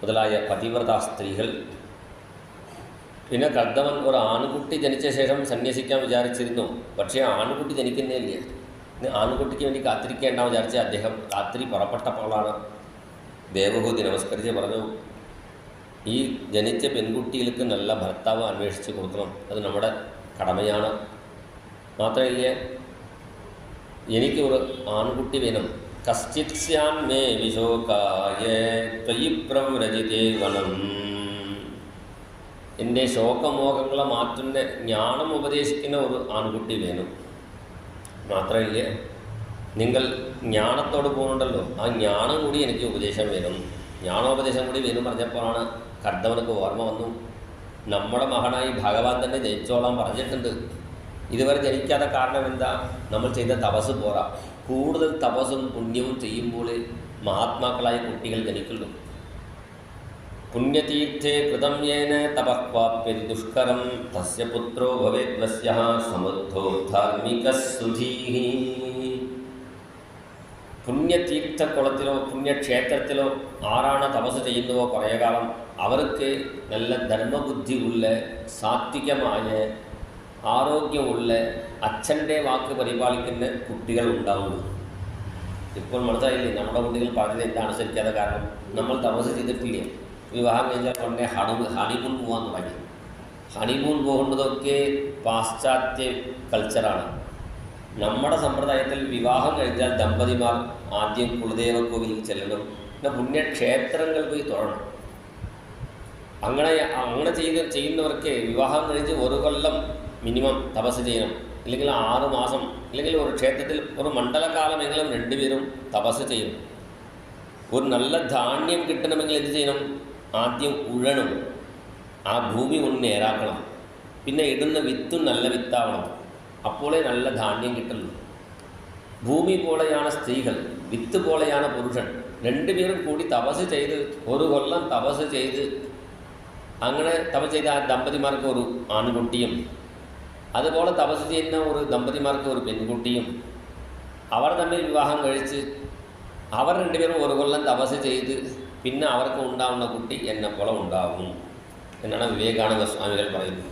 A: മുതലായ പതിവ്രത സ്ത്രീകൾ. പിന്നെ കർദമൻ ഒരു ആൺകുട്ടി ജനിച്ച ശേഷം സന്യസിക്കാൻ വിചാരിച്ചിരുന്നു. പക്ഷേ ആൺകുട്ടി ജനിക്കുന്നേ ഇല്ല. ആൺകുട്ടിക്ക് വേണ്ടി കാത്തിരിക്കേണ്ട വിചാരിച്ച് അദ്ദേഹം രാത്രി പുറപ്പെട്ടപ്പോഴാണ് ദേവഹൂതി നമസ്കരിച്ച് പറഞ്ഞു, ഈ ജനിച്ച പെൺകുട്ടികൾക്ക് നല്ല ഭർത്താവ് അന്വേഷിച്ച് കൊടുക്കണം, അത് നമ്മുടെ കടമയാണ്. മാത്രമല്ല, എനിക്ക് ഒരു ആൺകുട്ടി വേണം. കശ്ചിത് സ്യാൻ മേ വിശോകായ ത്വയി പ്രവ്രജിതേ വനം. എൻ്റെ ശോകമോഹങ്ങളെ മാറ്റുന്ന ജ്ഞാനം ഉപദേശിക്കുന്ന ഒരു ആൺകുട്ടി വേണം. മാത്രമല്ല, നിങ്ങൾ ജ്ഞാനത്തോട് പോകുന്നുണ്ടല്ലോ, ആ ജ്ഞാനം കൂടി എനിക്ക് ഉപദേശം വേണം, ജ്ഞാനോപദേശം കൂടി വേണം പറഞ്ഞപ്പോഴാണ് കർദമനക്ക് ഓർമ്മ വന്നു, നമ്മുടെ മകനായി ഭഗവാൻ തന്നെ ജനിച്ചോളാൻ പറഞ്ഞിട്ടുണ്ട്. ഇതുവരെ ജനിക്കാത്ത കാരണം എന്താ? നമ്മൾ ചെയ്ത തപസ് പോരാ. കൂടുതൽ തപസ്സും പുണ്യവും ചെയ്യുമ്പോൾ മഹാത്മാക്കളായ കുട്ടികൾ ജനിക്കുള്ളൂ. പുണ്യതീർത്ഥേ കൃതം യേന തപഃവാപ്യതി ദുഷ്കരം തസ്യ പുത്രോ ഭവേദ്വസ്യഃ സമൃദ്ധോ ധാർമ്മികസുധീഃ. പുണ്യതീർത്ഥക്കുളത്തിലോ പുണ്യക്ഷേത്രത്തിലോ ആരാണ് തപസ് ചെയ്യുന്നുവോ കുറേ കാലം, അവർക്ക് നല്ല ധർമ്മബുദ്ധി ഉള്ള, സാത്വികമായ, ആരോഗ്യമുള്ള, അച്ഛൻ്റെ വാക്ക് പരിപാലിക്കുന്ന കുട്ടികൾ ഉണ്ടാവുന്നു. ഇപ്പോൾ മനസ്സിലായില്ലേ നമ്മുടെ കുട്ടികൾ പറഞ്ഞത് എന്താ അനുസരിക്കാതെ? കാരണം നമ്മൾ തപസ് ചെയ്തിട്ടില്ലേ. വിവാഹം കഴിഞ്ഞാൽ ഉടനെ ഹണിമൂൺ പോകാൻ തുടങ്ങി. ഹണിമൂൺ പോകുന്നതൊക്കെ പാശ്ചാത്യ കൾച്ചറാണ്. നമ്മുടെ സമ്പ്രദായത്തിൽ വിവാഹം കഴിഞ്ഞാൽ ദമ്പതിമാർ ആദ്യം കുലദേവക്കോവിലിൽ ചെല്ലണം, പിന്നെ പുണ്യക്ഷേത്രങ്ങൾ പോയി തൊഴണം. അങ്ങനെ ചെയ്യുന്നവർക്ക് വിവാഹം കഴിഞ്ഞ് 1 കൊല്ലം മിനിമം തപസ് ചെയ്യണം, അല്ലെങ്കിൽ 6 മാസം, അല്ലെങ്കിൽ ഒരു ക്ഷേത്രത്തിൽ ഒരു മണ്ഡലകാലമെങ്കിലും 2 പേരും തപസ് ചെയ്യണം. ഒരു നല്ല ധാന്യം കിട്ടണമെങ്കിൽ എന്ത് ചെയ്യണം? ആദ്യം ഉഴണം, ആ ഭൂമി ഒന്ന് നേരാക്കണം, പിന്നെ ഇടുന്ന വിത്തും നല്ല വിത്താവണം, അപ്പോഴേ നല്ല ധാന്യം കിട്ടുള്ളൂ. ഭൂമി പോലെയാണ് സ്ത്രീകൾ. വിത്ത് പോലെയാണ് പുരുഷൻ. രണ്ടുപേരും കൂടി തപസ് ചെയ്ത് 1 കൊല്ലം തപസ് ചെയ്ത് അങ്ങനെ തപസ് ചെയ്ത ആ ദമ്പതിമാർക്ക് ഒരു ആൺകുട്ടിയും അതുപോലെ തപസ് ചെയ്യുന്ന ഒരു ദമ്പതിമാർക്ക് ഒരു പെൺകുട്ടിയും അവർ തമ്മിൽ വിവാഹം കഴിച്ച് അവർ രണ്ടുപേരും 1 കൊല്ലം തപസ് ചെയ്ത് പിന്നെ അവർക്ക് ഉണ്ടാവുന്ന കുട്ടി എന്നെപ്പോലെ ഉണ്ടാവും എന്നാണ് വിവേകാനന്ദ സ്വാമികൾ പറയുന്നത്.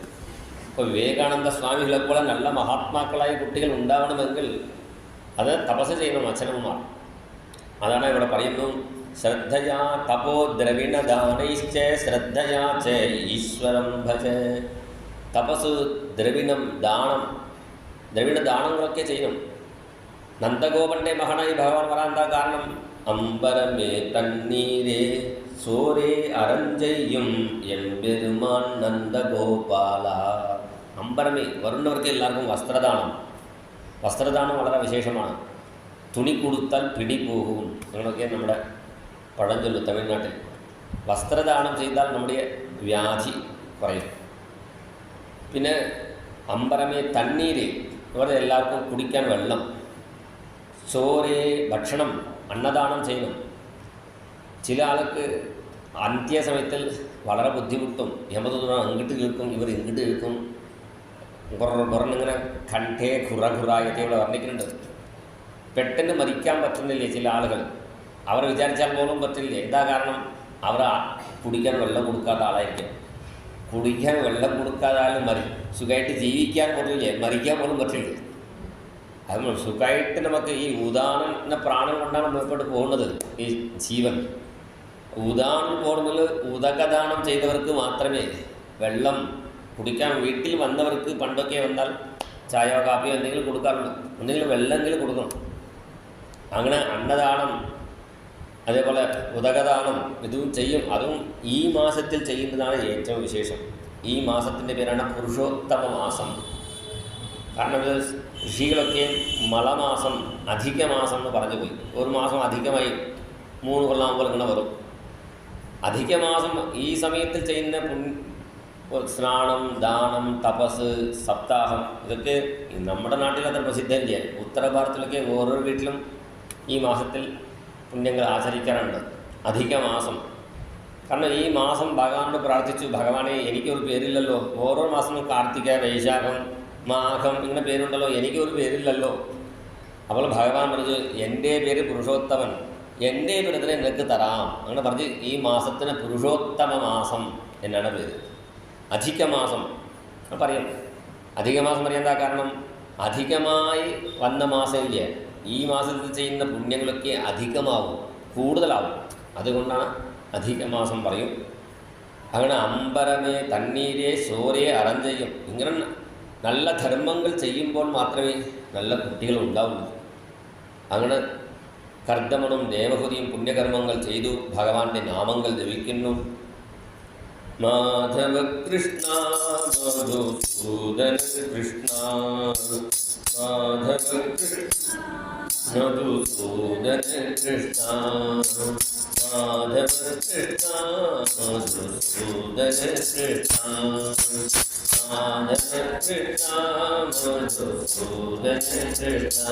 A: അപ്പോൾ വിവേകാനന്ദ സ്വാമികളെപ്പോലെ നല്ല മഹാത്മാക്കളായ കുട്ടികൾ ഉണ്ടാവണമെങ്കിൽ അത് തപസ് ചെയ്യണം അച്ഛനമ്മമാർ. അതാണ് ഇവിടെ പറയുന്നു, ശ്രദ്ധയാ തപോ ദ്രവിണദാനൈശ്ച ശ്രദ്ധയാ ച ഈശ്വരം ഭജ. തപസ്, ദ്രവിണം, ദാനം, ദ്രവിണദാനങ്ങളൊക്കെ ചെയ്യണം. നന്ദഗോപൻ്റെ മകനായി ഭഗവാൻ വരാൻ എന്താ കാരണം? അമ്പരമേ തണ്ണീരേ സോരേ അരഞ്ചയ്യും എമ്പെരുമാൻ നന്ദഗോപാല. അമ്പരമേ വരുന്നവർക്ക് എല്ലാവർക്കും വസ്ത്രദാനം. വസ്ത്രദാനം വളരെ വിശേഷമാണ്. തുണി കൊടുത്താൽ പിടി പോകും, അങ്ങനെയൊക്കെ നമ്മുടെ പഴഞ്ചൊല്ലു തമിഴ്നാട്ടിൽ. വസ്ത്രദാനം ചെയ്താൽ നമ്മുടെ വ്യാധി കുറയും. പിന്നെ അമ്പരമേ തണ്ണീര്, ഇവിടെ എല്ലാവർക്കും കുടിക്കാൻ വെള്ളം. ചോറ്, ഭക്ഷണം, അന്നദാനം ചെയ്യണം. ചില ആൾക്ക് അന്ത്യസമയത്തിൽ വളരെ ബുദ്ധിമുട്ടും, യമദൂതൻ അങ്ങോട്ട് കേൾക്കും, ഇവർ ഇങ്ങോട്ട് കേൾക്കും, കുറഞ്ഞിങ്ങനെ കണ്ഠേ ഖുറഖുറായൊക്കെ ഇവിടെ വർണ്ണിക്കുന്നുണ്ട്. പെട്ടെന്ന് മരിക്കാൻ പറ്റുന്നില്ലേ ചില ആളുകൾ, അവർ വിചാരിച്ചാൽ പോലും പറ്റില്ല. എന്താ കാരണം? അവർ കുടിക്കാൻ വെള്ളം കൊടുക്കാത്ത ആളായിരിക്കും. കുടിക്കാൻ വെള്ളം കൊടുക്കാതെ ആൾ സുഖമായിട്ട് ജീവിക്കാൻ പറ്റില്ലേ, മരിക്കാൻ പോലും പറ്റില്ല. അത് സുഖമായിട്ട് നമുക്ക് ഈ ഉദാഹരണം എന്ന പ്രാണൻ കൊണ്ടാണ് മുമ്പോട്ട് പോകുന്നത് ഈ ജീവൻ. ഉദാഹരണം പോകുമ്പോൾ ഉദകദാനം ചെയ്തവർക്ക് മാത്രമേ വെള്ളം കുടിക്കാൻ, വീട്ടിൽ വന്നവർക്ക് പണ്ടൊക്കെ വന്നാൽ ചായയോ കാപ്പിയോ എന്തെങ്കിലും കൊടുക്കാറുള്ളൂ, എന്തെങ്കിലും വെള്ളമെങ്കിലും കൊടുക്കണം. അങ്ങനെ അന്നദാനം, അതേപോലെ ഉദകദാനം ഇതും ചെയ്യും. അതും ഈ മാസത്തിൽ ചെയ്യുന്നതാണ് ഏറ്റവും വിശേഷം. ഈ മാസത്തിൻ്റെ പേരാണ് പുരുഷോത്തമ മാസം. കാരണം ഇത് ഋഷികളൊക്കെ മളമാസം, അധിക മാസം എന്ന് പറഞ്ഞു പോയി. ഒരു മാസം അധികമായി 3 കൊല്ലാകുമ്പോൾ ഇങ്ങനെ വരും. അധിക മാസം ഈ സമയത്തിൽ ചെയ്യുന്ന സ്നാനം, ദാനം, തപസ്, സപ്താഹം, ഇതൊക്കെ നമ്മുടെ നാട്ടിൽ അത്ര പ്രസിദ്ധമില്ല. ഉത്തര ഭാരതത്തിലൊക്കെ ഓരോ വീട്ടിലും ഈ മാസത്തിൽ പുണ്യങ്ങൾ ആചരിക്കാറുണ്ട്. അധിക മാസം. കാരണം ഈ മാസം ഭഗവാനോട് പ്രാർത്ഥിച്ചു, ഭഗവാനെ എനിക്കൊരു പേരില്ലല്ലോ, ഓരോ മാസവും കാർത്തിക, വൈശാഖം, മാഘം ഇങ്ങനെ പേരുണ്ടല്ലോ, എനിക്കൊരു പേരില്ലല്ലോ. അപ്പോൾ ഭഗവാൻ പറഞ്ഞു, എൻ്റെ പേര് പുരുഷോത്തമൻ, എൻ്റെ പേരിനെ നിനക്ക് തരാം. അങ്ങനെ പറഞ്ഞ് ഈ മാസത്തിന് പുരുഷോത്തമ മാസം എന്നാണ് പേര്. അധിക മാസം പറയും. അധിക മാസം പറയാൻ എന്താ കാരണം? അധികമായി വന്ന മാസമില്ല, ഈ മാസത്തിൽ ചെയ്യുന്ന പുണ്യങ്ങളൊക്കെ അധികമാവും, കൂടുതലാവും. അതുകൊണ്ടാണ് അധിക മാസം പറയും. അങ്ങനെ അമ്പരമേ തണ്ണീരേ സോരേ അറഞ്ചയും, ഇങ്ങനെ നല്ല ധർമ്മങ്ങൾ ചെയ്യുമ്പോൾ മാത്രമേ നല്ല കുട്ടികൾ ഉണ്ടാവുള്ളൂ. അങ്ങനെ കർദമനും ദേവഹുതിയും പുണ്യകർമ്മങ്ങൾ ചെയ്തു ഭഗവാന്റെ നാമങ്ങൾ ജപിക്കുന്നു. മാധവ കൃഷ്ണ മധുസൂദന കൃഷ്ണ, മാധവ കൃഷ്ണ മധുസൂദന കൃഷ്ണ, മാധവ കൃഷ്ണ മധുസൂദന കൃഷ്ണ, മാധവ കൃഷ്ണ മധുസൂദന കൃഷ്ണ,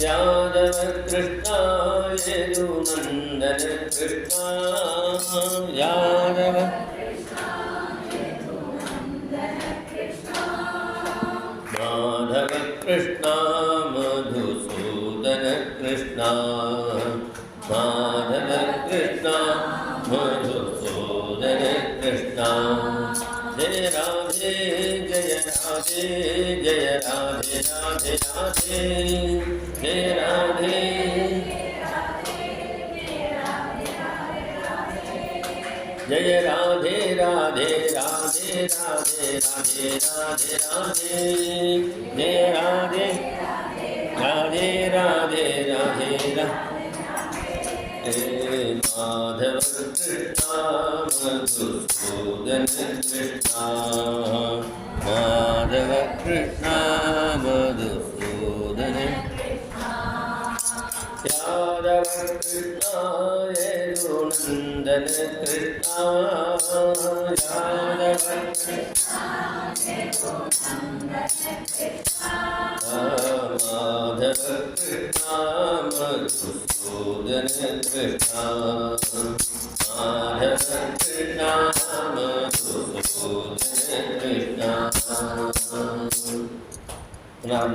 A: യാദവ കൃഷ്ണ യദുനന്ദന കൃഷ്ണ, യാദവ മാധവ കൃഷ്ണ മധുസൂദന കൃഷ്ണ, മാധവ കൃഷ്ണ മധുസൂദന കൃഷ്ണ. ജയ രാധേ ജയ രാധേ ജയ രാധേ രാധേ രാധേ, ജയ രാധേ ജയ രാധേ രാധേ രാധേ രാധേ രാധേ രാധേ രാധേ, ജയ രാധേ രാധേ രാധേ രാധേ രാധേ. മാധവ കൃഷ്ണ മധുസൂദന കൃഷ്ണ, മാധവ കൃഷ്ണ മധുസൂദന. यादव कृष्ण यदुनंदन कृष्ण यादव माधव कृष्ण मधुसूदन कृष्ण माधव कृष्ण मधुसूदन कृष्ण.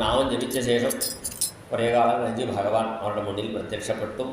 A: നാമം ജപിച്ച ശേഷം കുറേ കാലം കഴിഞ്ഞ് ഭഗവാൻ അവരുടെ മുന്നിൽ പ്രത്യക്ഷപ്പെട്ടു.